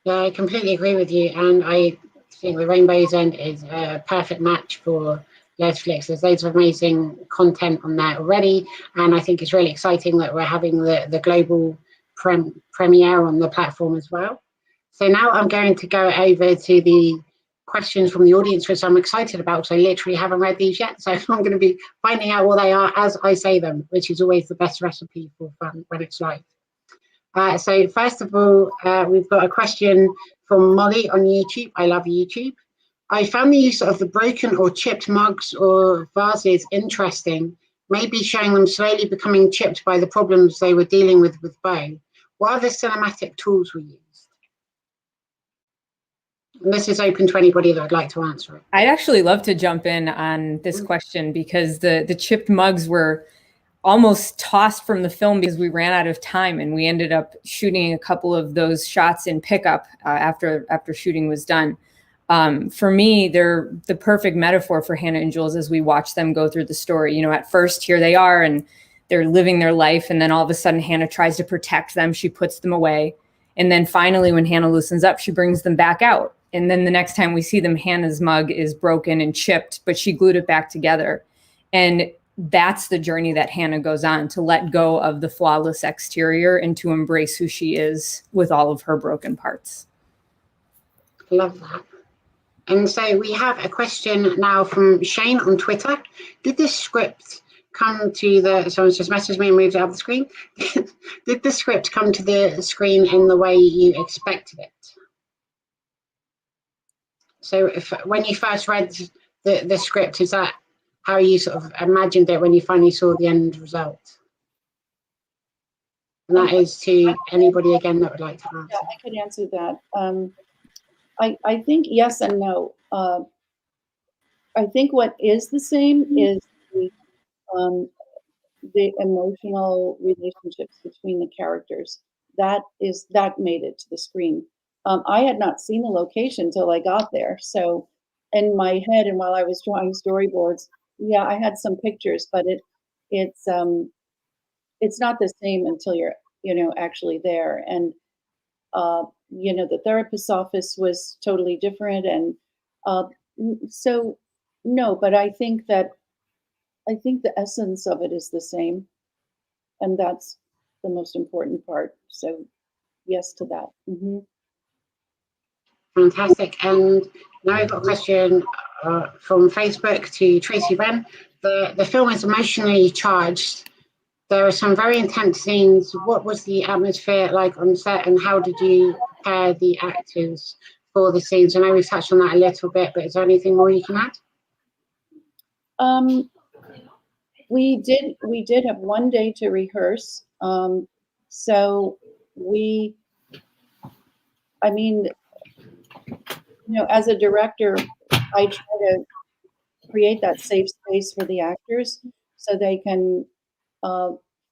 Yeah, I completely agree with you, and I think the Rainbow's End is a perfect match for Lesflicks. There's loads of amazing content on there already, and I think it's really exciting that we're having the global premiere on the platform as well. So now I'm going to go over to the questions from the audience, which I'm excited about because I literally haven't read these yet. So I'm going to be finding out what they are as I say them, which is always the best recipe for fun when it's live. So first of all, we've got a question from Molly on YouTube. I love YouTube. I found the use of the broken or chipped mugs or vases interesting, maybe showing them slowly becoming chipped by the problems they were dealing with Beau. What other cinematic tools were used? And this is open to anybody that would like to answer it. I'd actually love to jump in on this question because the chipped mugs were almost tossed from the film because we ran out of time, and we ended up shooting a couple of those shots in pickup after shooting was done. For me, they're the perfect metaphor for Hannah and Jules as we watch them go through the story. You know, at first here they are and they're living their life, and then all of a sudden Hannah tries to protect them. She puts them away. And then finally, when Hannah loosens up, she brings them back out. And then the next time we see them, Hannah's mug is broken and chipped, but she glued it back together. And that's the journey that Hannah goes on, to let go of the flawless exterior and to embrace who she is with all of her broken parts. Love that. And so we have a question now from Shane on Twitter. Did this script come to the, someone's just messaged me and moved it up the screen. Did the script come to the screen in the way you expected it? So when you first read the script, is that how you sort of imagined it when you finally saw the end result? And that is to anybody again that would like to answer. Yeah, I could answer that. I think yes and no. I think what is the same is the emotional relationships between the characters. That made it to the screen. I had not seen the location till I got there. So in my head and while I was drawing storyboards, yeah, I had some pictures, but it's not the same until you're, actually there. And, the therapist's office was totally different. And so, no, but I think the essence of it is the same. And that's the most important part. So yes to that. Mm-hmm. Fantastic. And now we've got a question from Facebook to Tracy Wren. The film is emotionally charged. There are some very intense scenes. What was the atmosphere like on set, and how did you prepare the actors for the scenes? I know we've touched on that a little bit, but is there anything more you can add? We did have one day to rehearse. So as a director, I try to create that safe space for the actors so they can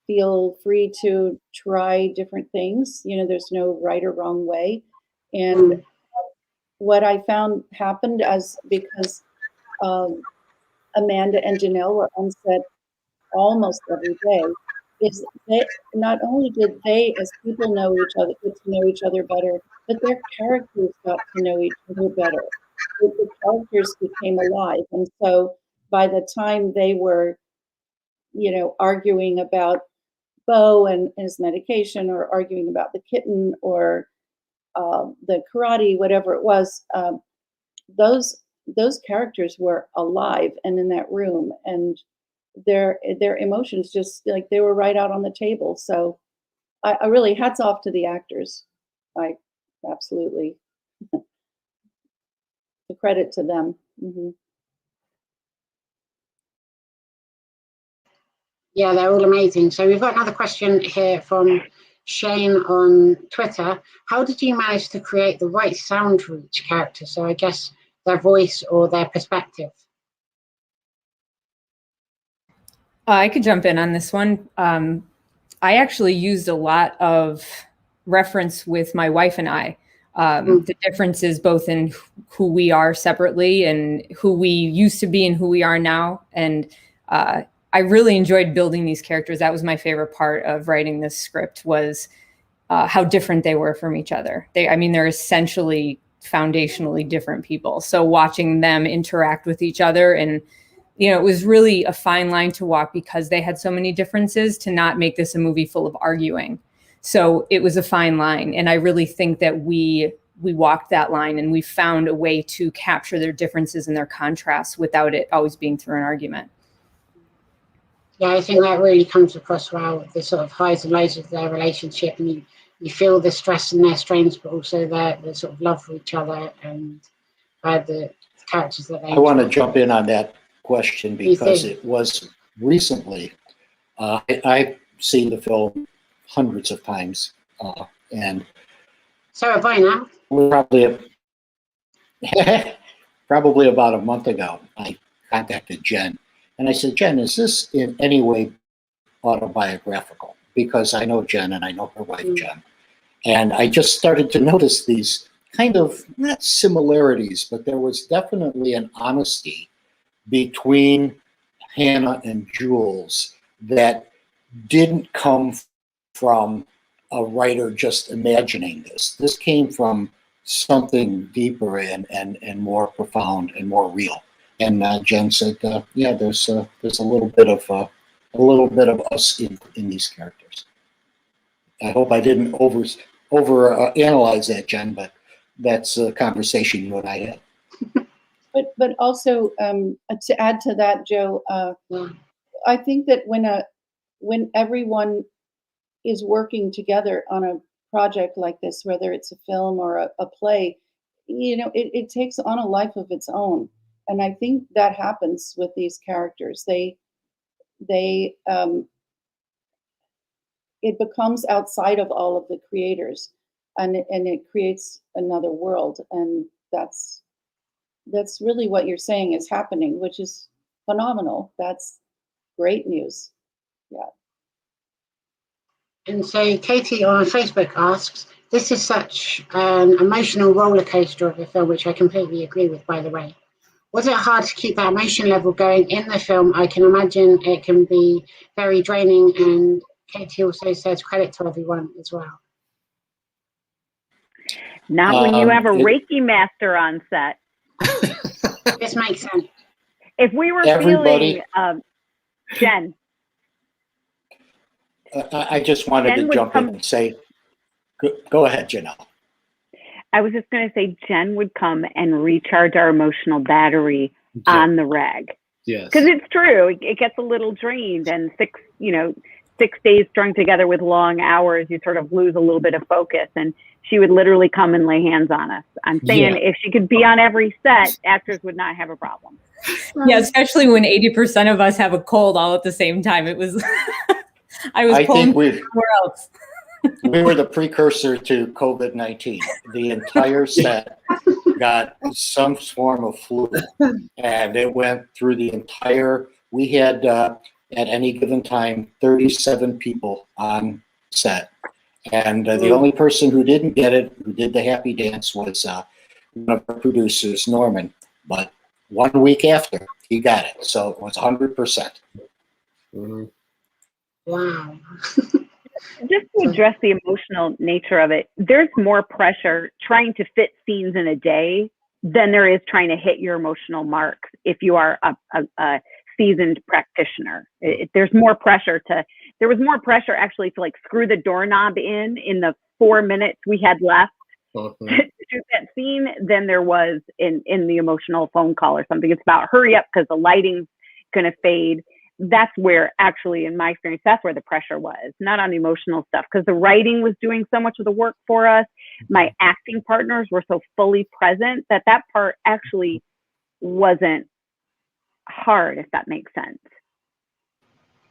feel free to try different things. There's no right or wrong way. And what I found happened because Amanda and Janelle were on set almost every day, is they not only did they as people get to know each other better, but their characters got to know each other better. The characters became alive. And so by the time they were, arguing about Beau and his medication, or arguing about the kitten, or the karate, whatever it was, those characters were alive and in that room, and their emotions just like they were right out on the table. So I really, hats off to the actors. I absolutely the credit to them. Mm-hmm. Yeah, they're all amazing. So we've got another question here from Shane on Twitter. How did you manage to create the right sound for each character? So I guess their voice or their perspective. I could jump in on this one. I actually used a lot of reference with my wife and I. The differences both in who we are separately and who we used to be and who we are now. And I really enjoyed building these characters. That was my favorite part of writing this script, was how different they were from each other. They're essentially foundationally different people. So watching them interact with each other, and it was really a fine line to walk because they had so many differences, to not make this a movie full of arguing. So it was a fine line. And I really think that we we walked that line and we found a way to capture their differences and their contrasts without it always being through an argument. Yeah, I think that really comes across well, the sort of highs and lows of their relationship, and you feel the stress and their strains, but also the sort of love for each other and the characters that they. I want to jump in on that question because it was recently. I've seen the film hundreds of times, and so have I now. Probably about a month ago, I contacted Jen. And I said, Jen, is this in any way autobiographical? Because I know Jen and I know her wife, Jen. And I just started to notice these kind of, not similarities, but there was definitely an honesty between Hannah and Jules that didn't come from a writer just imagining this. This came from something deeper and more profound and more real. And Jen said, "Yeah, there's a little bit of us in these characters." I hope I didn't over analyze that, Jen, but that's a conversation you and I had. But also to add to that, Joe, I think that when everyone is working together on a project like this, whether it's a film or a play, it takes on a life of its own. And I think that happens with these characters. It becomes outside of all of the creators, and it creates another world. And that's really what you're saying is happening, which is phenomenal. That's great news. Yeah. And so Katie on Facebook asks, this is such an emotional roller coaster of a film, which I completely agree with, by the way. Was it hard to keep that emotion level going in the film? I can imagine it can be very draining. And Katie also says credit to everyone as well. Not when you have a Reiki master on set. This makes sense. If we were Everybody, feeling, Jen. I just wanted to jump in and say, go ahead, Janelle. I was just going to say Jen would come and recharge our emotional battery on the rag. Yes. Because it's true. It gets a little drained, and 6 days strung together with long hours, you sort of lose a little bit of focus. And she would literally come and lay hands on us. I'm saying if she could be on every set, actors would not have a problem. Yeah, especially when 80% of us have a cold all at the same time. It was, I think somewhere else. We were the precursor to COVID-19. The entire set got some form of flu, and it went through the entire. We had at any given time 37 people on set, and the only person who didn't get it, who did the happy dance, was one of our producers, Norman. But 1 week after, he got it, so it was 100%. Wow. Just to address the emotional nature of it, there's more pressure trying to fit scenes in a day than there is trying to hit your emotional marks if you are a seasoned practitioner. There's more pressure there was more pressure actually to screw the doorknob in the 4 minutes we had left to shoot that scene than there was in the emotional phone call or something. It's about hurry up because the lighting's going to fade. That's where actually, in my experience, that's where the pressure was, not on the emotional stuff, because the writing was doing so much of the work for us. My acting partners were so fully present that part actually wasn't hard, if that makes sense.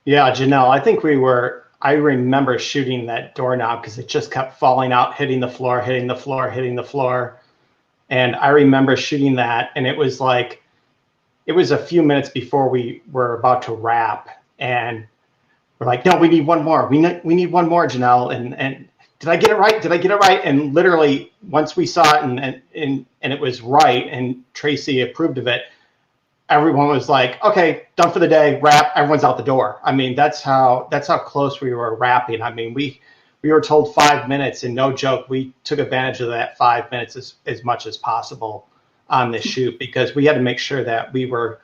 Yeah, Janelle, I remember shooting that doorknob because it just kept falling out, hitting the floor. And I remember shooting that, and it was a few minutes before we were about to wrap, and we're like, no, we need one more. We need one more, Janelle. And did I get it right? And literally, once we saw it and it was right, and Tracy approved of it, everyone was like, okay, done for the day, wrap. Everyone's out the door. I mean, that's how close we were wrapping. I mean, we were told 5 minutes, and no joke, we took advantage of that 5 minutes as much as possible on this shoot, because we had to make sure that we were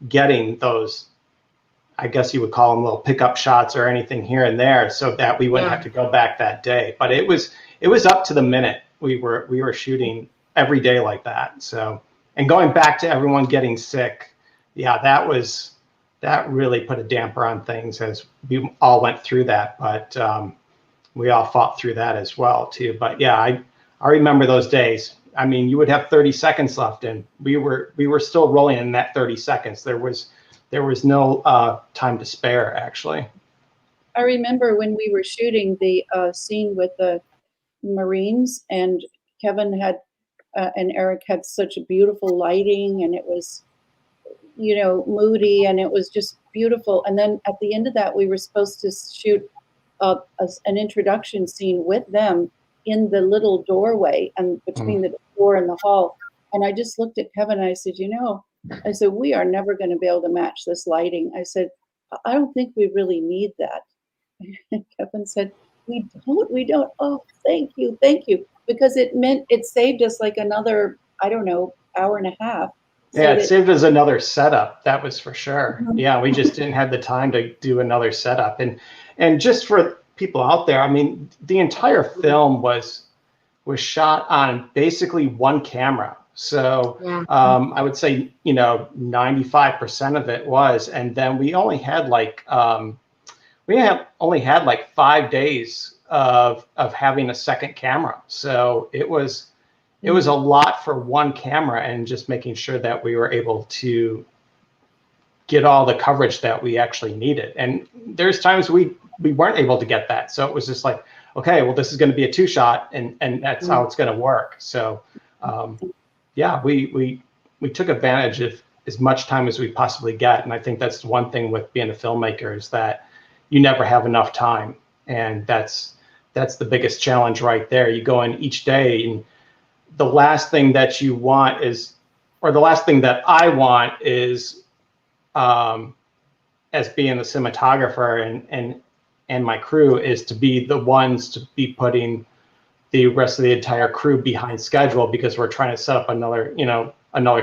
getting those, I guess you would call them little pickup shots or anything here and there, so that we wouldn't have to go back that day. But it was up to the minute we were shooting every day like that. So, and going back to everyone getting sick, yeah, that really put a damper on things as we all went through that. But we all fought through that as well too. But yeah, I remember those days. I mean, you would have 30 seconds left, and we were still rolling in that 30 seconds. There was no time to spare, actually. I remember when we were shooting the scene with the Marines, and Kevin had and Eric had such beautiful lighting, and it was, you know, moody, and it was just beautiful. And then at the end of that, we were supposed to shoot an introduction scene with them in the little doorway and between the door and the hall. And I just looked at Kevin and I said, you know, I said, we are never going to be able to match this lighting. I said, I don't think we really need that. And Kevin said, we don't. Oh, thank you. Because it saved us like another, I don't know, hour and a half. Yeah, it saved us another setup. That was for sure. Yeah, we just didn't have the time to do another setup. And just for people out there, I mean, the entire film was shot on basically one camera. So I would say, you know, 95% of it was, and then we only had like 5 days of having a second camera. So it was a lot for one camera, and just making sure that we were able to get all the coverage that we actually needed. And there's times we weren't able to get that. So it was just like, okay, well, this is going to be a 2-shot, and that's how it's going to work. So yeah, we took advantage of as much time as we possibly get. And I think that's one thing with being a filmmaker, is that you never have enough time. And that's the biggest challenge right there. You go in each day, and the last thing that you want is, or the last thing that I want is, as being the cinematographer and my crew, is to be the ones to be putting the rest of the entire crew behind schedule, because we're trying to set up another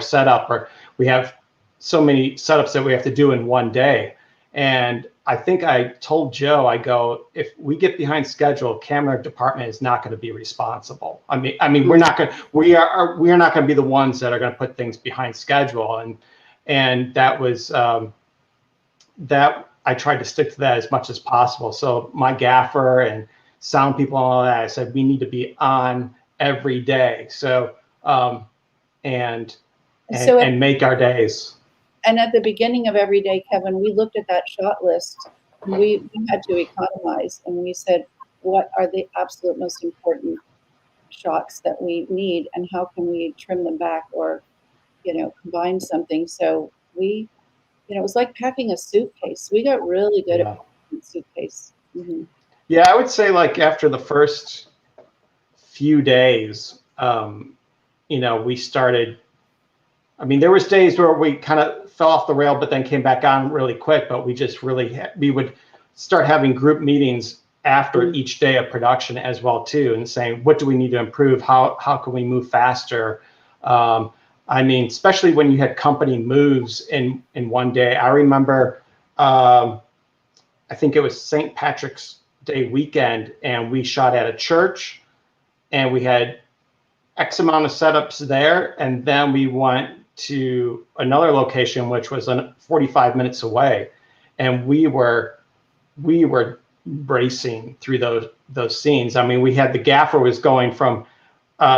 setup, or we have so many setups that we have to do in one day. And I think I told Joe, I go, if we get behind schedule, camera department is not going to be responsible. I mean, we are not going to be the ones that are going to put things behind schedule. And that was, that I tried to stick to that as much as possible. So my gaffer and sound people and all that, I said, we need to be on every day. So, and make our days. And at the beginning of every day, Kevin, we looked at that shot list. We had to economize, and we said, what are the absolute most important shots that we need, and how can we trim them back, or, you know, combine something? So we, you know, it was like packing a suitcase. We got really good at packing a suitcase. Mm-hmm. Yeah, I would say like after the first few days, you know, we started, I mean, there was days where we kind of fell off the rail, but then came back on really quick. But we just really, we would start having group meetings after each day of production as well too, and saying, what do we need to improve? How can we move faster? I mean, especially when you had company moves in one day. I remember, I think it was St. Patrick's Day weekend, and we shot at a church, and we had X amount of setups there, and then we went to another location, which was 45 minutes away, and we were racing through those scenes. I mean, we had the gaffer was going from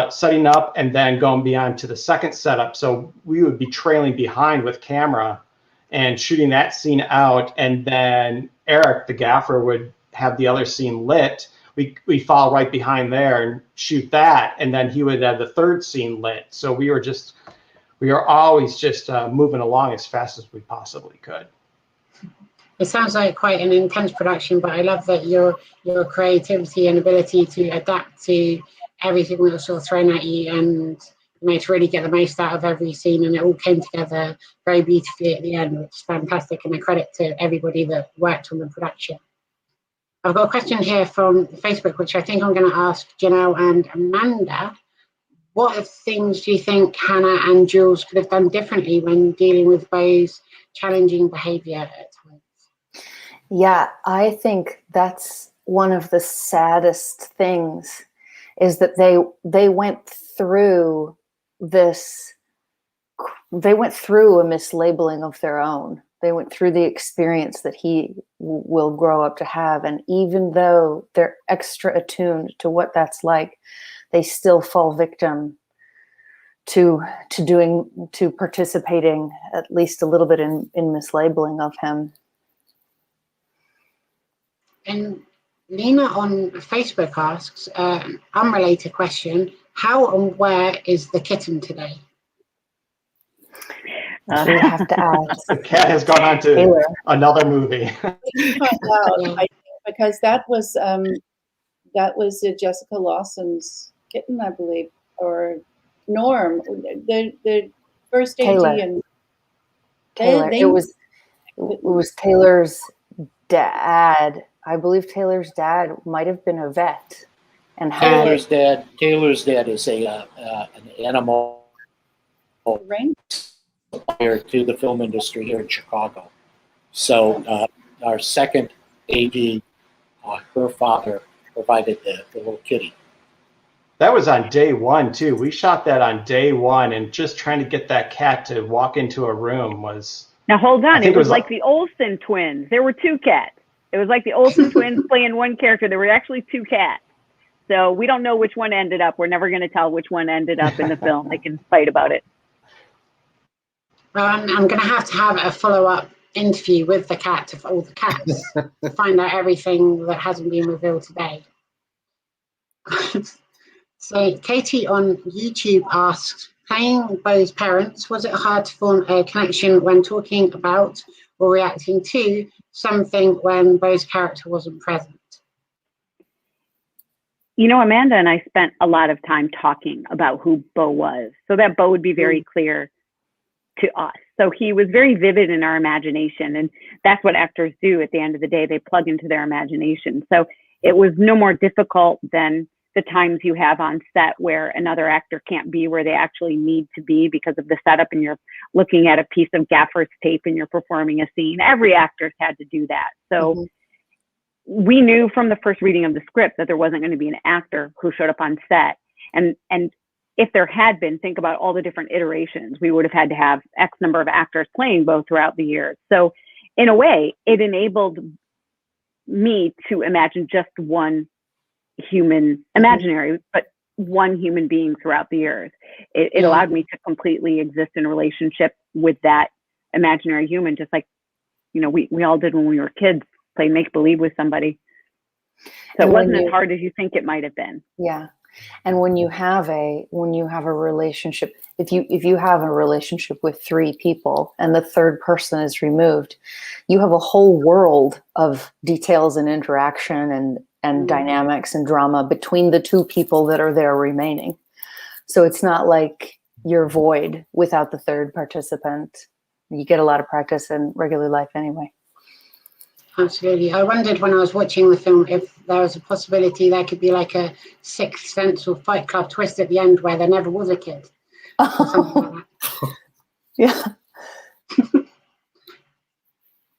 setting up and then going beyond to the second setup, so we would be trailing behind with camera and shooting that scene out, and then Eric, the gaffer, would have the other scene lit. We follow right behind there and shoot that, and then he would have the third scene lit. So we were always just moving along as fast as we possibly could. It sounds like quite an intense production, but I love that your creativity and ability to adapt to everything that was sort of thrown at you, and you know, to really get the most out of every scene, and it all came together very beautifully at the end, which is fantastic, and a credit to everybody that worked on the production. I've got a question here from Facebook, which I think I'm going to ask Janelle and Amanda. What things do you think Hannah and Jules could have done differently when dealing with Beau's challenging behavior at times? Yeah, I think that's one of the saddest things is that they went through this. They went through a mislabeling of their own. They went through the experience that he will grow up to have. And even though they're extra attuned to what that's like, they still fall victim to participating at least a little bit in mislabeling of him. And Lena on Facebook asks, unrelated question, how and where is the kitten today? We have to ask. The cat has gone on to Taylor. another movie. We find out, I think, because that was Jessica Lawson's kitten, I believe, or Norm. The first AD Taylor. and Taylor. It was Taylor's dad. I believe Taylor's dad might have been a vet, and Taylor's dad is an animal supplier to the film industry here in Chicago. So our second AD, her father provided the little kitty. That was on day one too. We shot that on day one, and just trying to get that cat to walk into a room was. Now hold on, it was like the Olsen twins. There were two cats. It was like the Olsen twins playing one character. There were actually two cats. So we don't know which one ended up. We're never going to tell which one ended up in the film. They can fight about it. Well, I'm going to have a follow-up interview with the cat, of all the cats, to find out everything that hasn't been revealed today. So Katie on YouTube asks, playing Beau's parents, was it hard to form a connection when talking about or reacting to something when Beau's character wasn't present? You know, Amanda and I spent a lot of time talking about who Beau was, so that Beau would be very clear to us. So he was very vivid in our imagination, and that's what actors do at the end of the day. They plug into their imagination. So it was no more difficult than the times you have on set where another actor can't be where they actually need to be because of the setup, and you're looking at a piece of gaffer's tape and you're performing a scene. Every actor's had to do that. So we knew from the first reading of the script that there wasn't going to be an actor who showed up on set. And if there had been, think about all the different iterations. We would have had to have X number of actors playing Beau throughout the years. So in a way, it enabled me to imagine just one human, imaginary, but one human being throughout the years. It allowed me to completely exist in a relationship with that imaginary human, just like, you know, we all did when we were kids, play make-believe with somebody. So it wasn't as hard as you think it might have been. Yeah. And when you have a relationship, if you have a relationship with three people and the third person is removed, you have a whole world of details and interaction and dynamics and drama between the two people that are there remaining. So it's not like you're void without the third participant. You get a lot of practice in regular life anyway. Absolutely. I wondered when I was watching the film if there was a possibility there could be like a Sixth Sense or Fight Club twist at the end where there never was a kid. Or something like that. Yeah.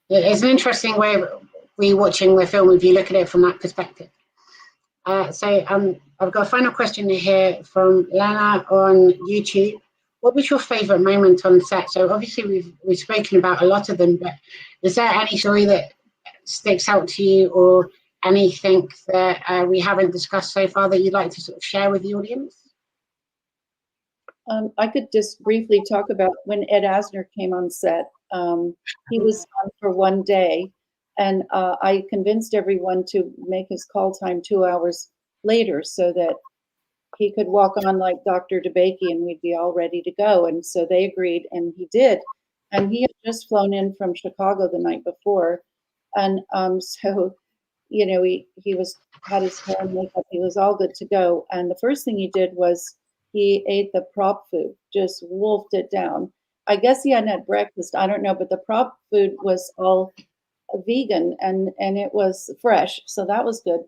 It's an interesting way of rewatching the film if you look at it from that perspective. I've got a final question here from Lana on YouTube. What was your favorite moment on set? So obviously we've spoken about a lot of them, but is there any story that sticks out to you or anything that we haven't discussed so far that you'd like to sort of share with the audience? I could just briefly talk about when Ed Asner came on set. He was on for one day, and I convinced everyone to make his call time 2 hours later so that he could walk on like Dr. DeBakey and we'd be all ready to go. And so they agreed, and he did. And he had just flown in from Chicago the night before. And so, you know, he had his hair and makeup. He was all good to go. And the first thing he did was he ate the prop food, just wolfed it down. I guess he hadn't had breakfast. I don't know, but the prop food was all vegan and it was fresh. So that was good.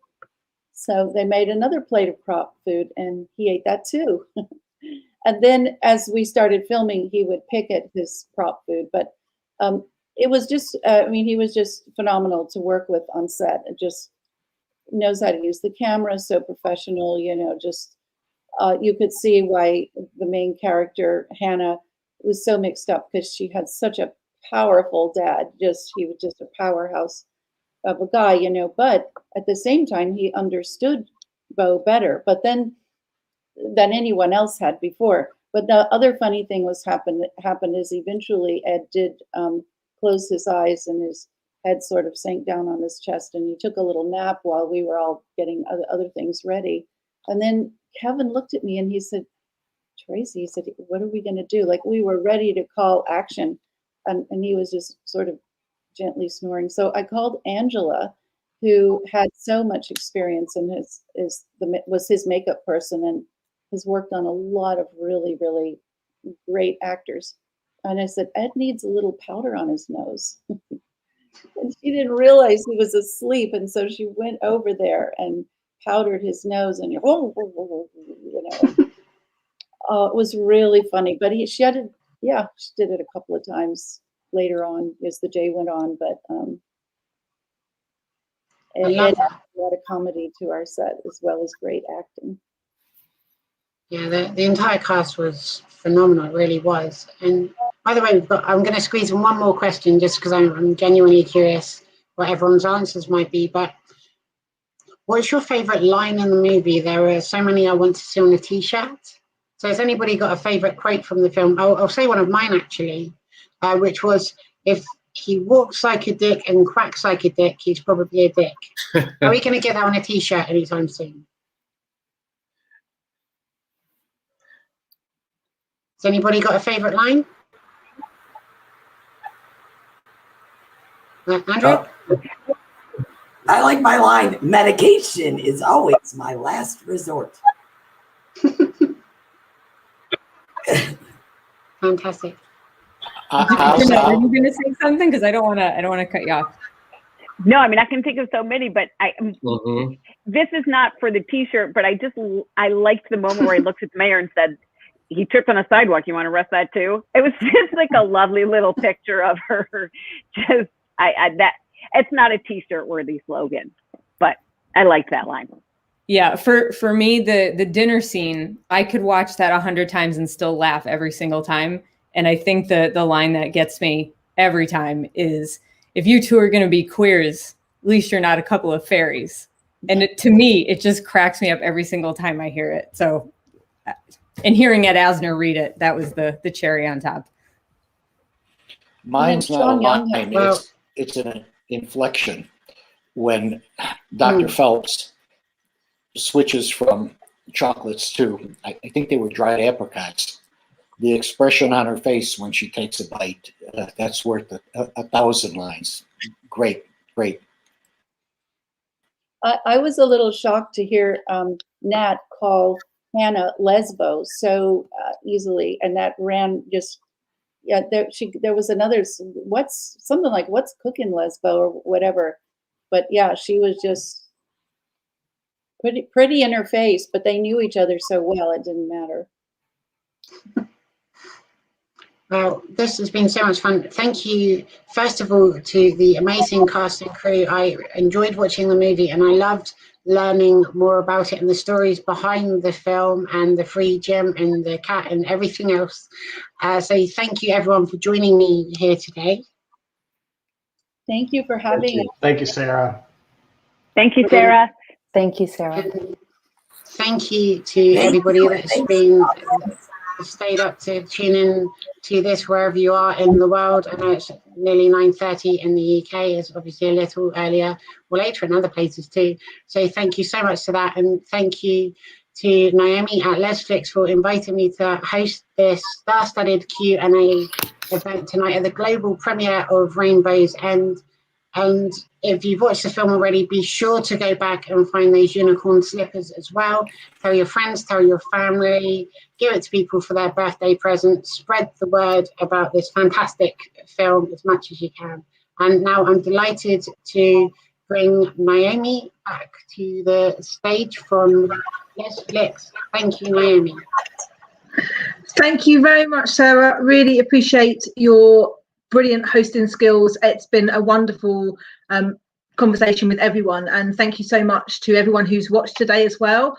So they made another plate of prop food and he ate that too. And then as we started filming, he would pick at his prop food. But it was just, he was just phenomenal to work with on set. It just knows how to use the camera, so professional, you know, just you could see why the main character, Hannah, was so mixed up because she had such a powerful dad. He was just a powerhouse of a guy, you know, but at the same time, he understood Beau better, but then than anyone else had before. But the other funny thing happened is eventually Ed did close his eyes and his head sort of sank down on his chest, and he took a little nap while we were all getting other things ready. And then Kevin looked at me and he said, Tracy, he said, what are we going to do? Like, we were ready to call action, and he was just sort of gently snoring. So I called Angela, who had so much experience and was his makeup person and has worked on a lot of really, really great actors. And I said, Ed needs a little powder on his nose. And she didn't realize he was asleep. And so she went over there and powdered his nose, and you know, it was really funny. But she did it a couple of times later on as the day went on. But it added a lot of comedy to our set as well as great acting. Yeah, the entire cast was phenomenal, it really was. And by the way, I'm going to squeeze in one more question just because I'm genuinely curious what everyone's answers might be. But what's your favorite line in the movie? There are so many I want to see on a t-shirt. So has anybody got a favorite quote from the film? I'll say one of mine actually, which was, if he walks like a dick and quacks like a dick, he's probably a dick. Are we going to get that on a t-shirt anytime soon? Has anybody got a favorite line? Andrew? I like my line, medication is always my last resort. Fantastic. Are you going to say something? Because I don't want to cut you off. No, I mean, I can think of so many, but this is not for the t-shirt, but I liked the moment where he looked at the mayor and said, he tripped on a sidewalk. You want to arrest that too? It was just like a lovely little picture of her. Just that it's not a t-shirt worthy slogan, but I liked that line. Yeah, for me, the dinner scene, I could watch that 100 times and still laugh every single time. And I think the line that gets me every time is, if you two are going to be queers, at least you're not a couple of fairies. And to me, it just cracks me up every single time I hear it. So, and hearing Ed Asner read it, that was the cherry on top. Mine's not a line, it's an inflection. When Dr. Phelps switches from chocolates to, I think they were dried apricots, the expression on her face when she takes a bite, that's worth 1,000 lines. Great. I was a little shocked to hear Nat call Hannah Lesbo so easily, and that ran just, there was another, something like what's cooking Lesbo or whatever, but yeah, she was just pretty in her face, but they knew each other so well it didn't matter. Well, this has been so much fun. Thank you, first of all, to the amazing cast and crew. I enjoyed watching the movie, and I loved learning more about it and the stories behind the film and the free gym and the cat and everything else. So thank you, everyone, for joining me here today. Thank you for having us. Thank you, Sarah. Thank you, Sarah. Thank you, Sarah. Thank you to everybody that's been stayed up to tune in to this wherever you are in the world. I know it's nearly 9:30 in the UK. It's obviously a little earlier or later in other places too. So thank you so much for that, and thank you to Naomi at Lesflicks for inviting me to host this star-studded Q&A event tonight at the global premiere of Rainbow's End. And if you've watched the film already, be sure to go back and find those unicorn slippers as well. Tell your friends, tell your family, give it to people for their birthday present. Spread the word about this fantastic film as much as you can. And now I'm delighted to bring Naomi back to the stage from Lesflicks. Thank you, Naomi. Thank you very much, Sarah. Really appreciate your brilliant hosting skills. It's been a wonderful conversation with everyone, and thank you so much to everyone who's watched today as well.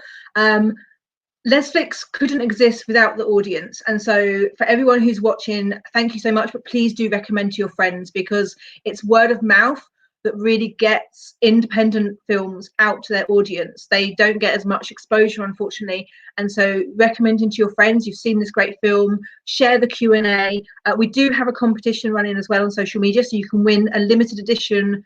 Lesflicks couldn't exist without the audience, and so for everyone who's watching, thank you so much, but please do recommend to your friends, because it's word of mouth that really gets independent films out to their audience. They don't get as much exposure, unfortunately, and so recommending to your friends, you've seen this great film, share the Q&A. We do have a competition running as well on social media, so you can win a limited edition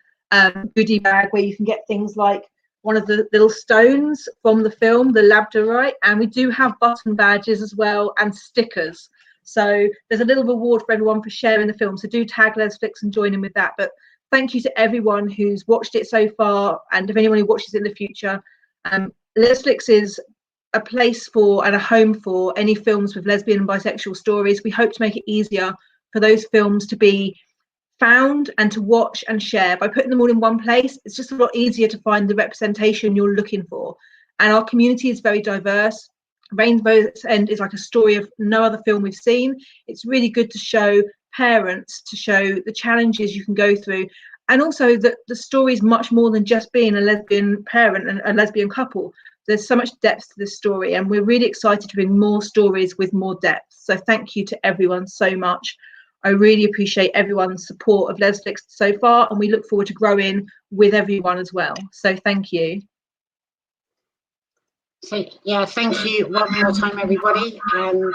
goodie bag where you can get things like one of the little stones from the film, the labradorite, and we do have button badges as well and stickers. So there's a little reward for everyone for sharing the film, so do tag Lesflicks and join in with that. But thank you to everyone who's watched it so far, and if anyone who watches it in the future. Lesflicks is a place for and a home for any films with lesbian and bisexual stories. We hope to make it easier for those films to be found and to watch and share. By putting them all in one place, it's just a lot easier to find the representation you're looking for. And our community is very diverse. Rainbow's End is like a story of no other film we've seen. It's really good to show parents, to show the challenges you can go through, and also that the story is much more than just being a lesbian parent and a lesbian couple. There's so much depth to this story, and we're really excited to bring more stories with more depth. So thank you to everyone so much. I really appreciate everyone's support of Lesflicks so far, and we look forward to growing with everyone as well. So thank you. So yeah, thank you one more time, everybody. And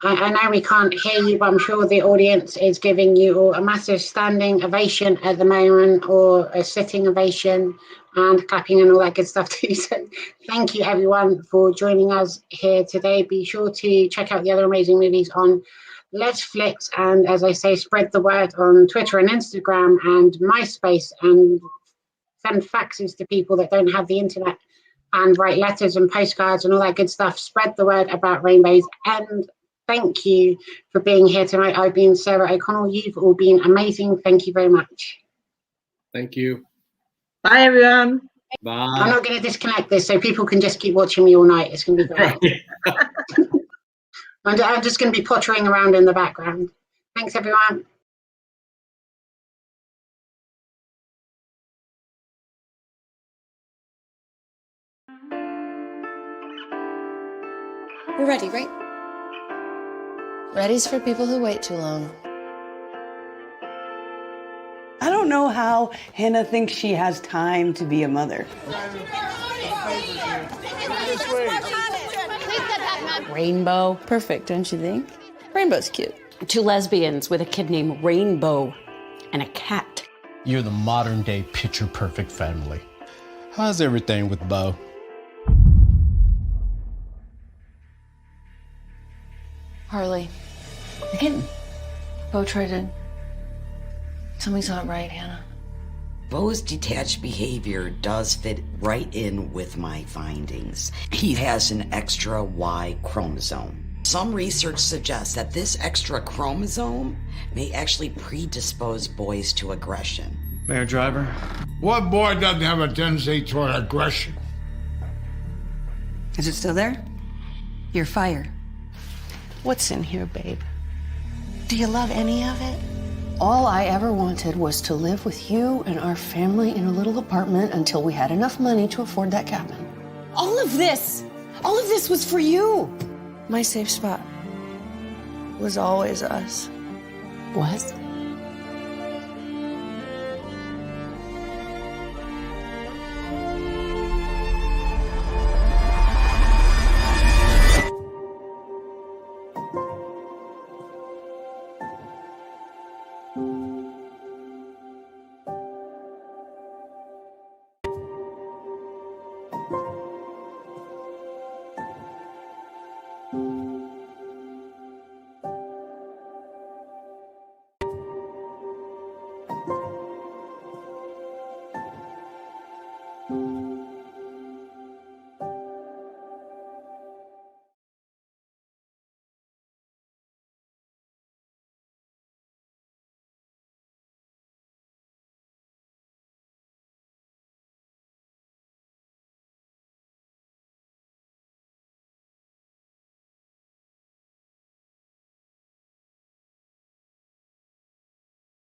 I know we can't hear you, but I'm sure the audience is giving you all a massive standing ovation at the moment, or a sitting ovation, and clapping and all that good stuff too. So thank you everyone for joining us here today. Be sure to check out the other amazing movies on Lesflicks, and as I say, spread the word on Twitter and Instagram and MySpace, and send faxes to people that don't have the internet, and write letters and postcards and all that good stuff. Spread the word about Rainbow's End. Thank you for being here tonight. I've been Sarah O'Connell. You've all been amazing. Thank you very much. Thank you. Bye everyone. Bye. I'm not going to disconnect this so people can just keep watching me all night. It's going to be great. I'm just going to be pottering around in the background. Thanks, everyone. We're ready, right? Ready's for people who wait too long. I don't know how Hannah thinks she has time to be a mother. Rainbow. Perfect, don't you think? Rainbow's cute. Two lesbians with a kid named Rainbow and a cat. You're the modern day picture perfect family. How's everything with Beau? Harley. Again. Beau tried to... Something's not right, Hannah. Beau's detached behavior does fit right in with my findings. He has an extra Y chromosome. Some research suggests that this extra chromosome may actually predispose boys to aggression. Mayor Driver? What boy doesn't have a tendency toward aggression? Is it still there? You're fired. What's in here, babe? Do you love any of it? All I ever wanted was to live with you and our family in a little apartment until we had enough money to afford that cabin. All of this was for you. My safe spot was always us. Was?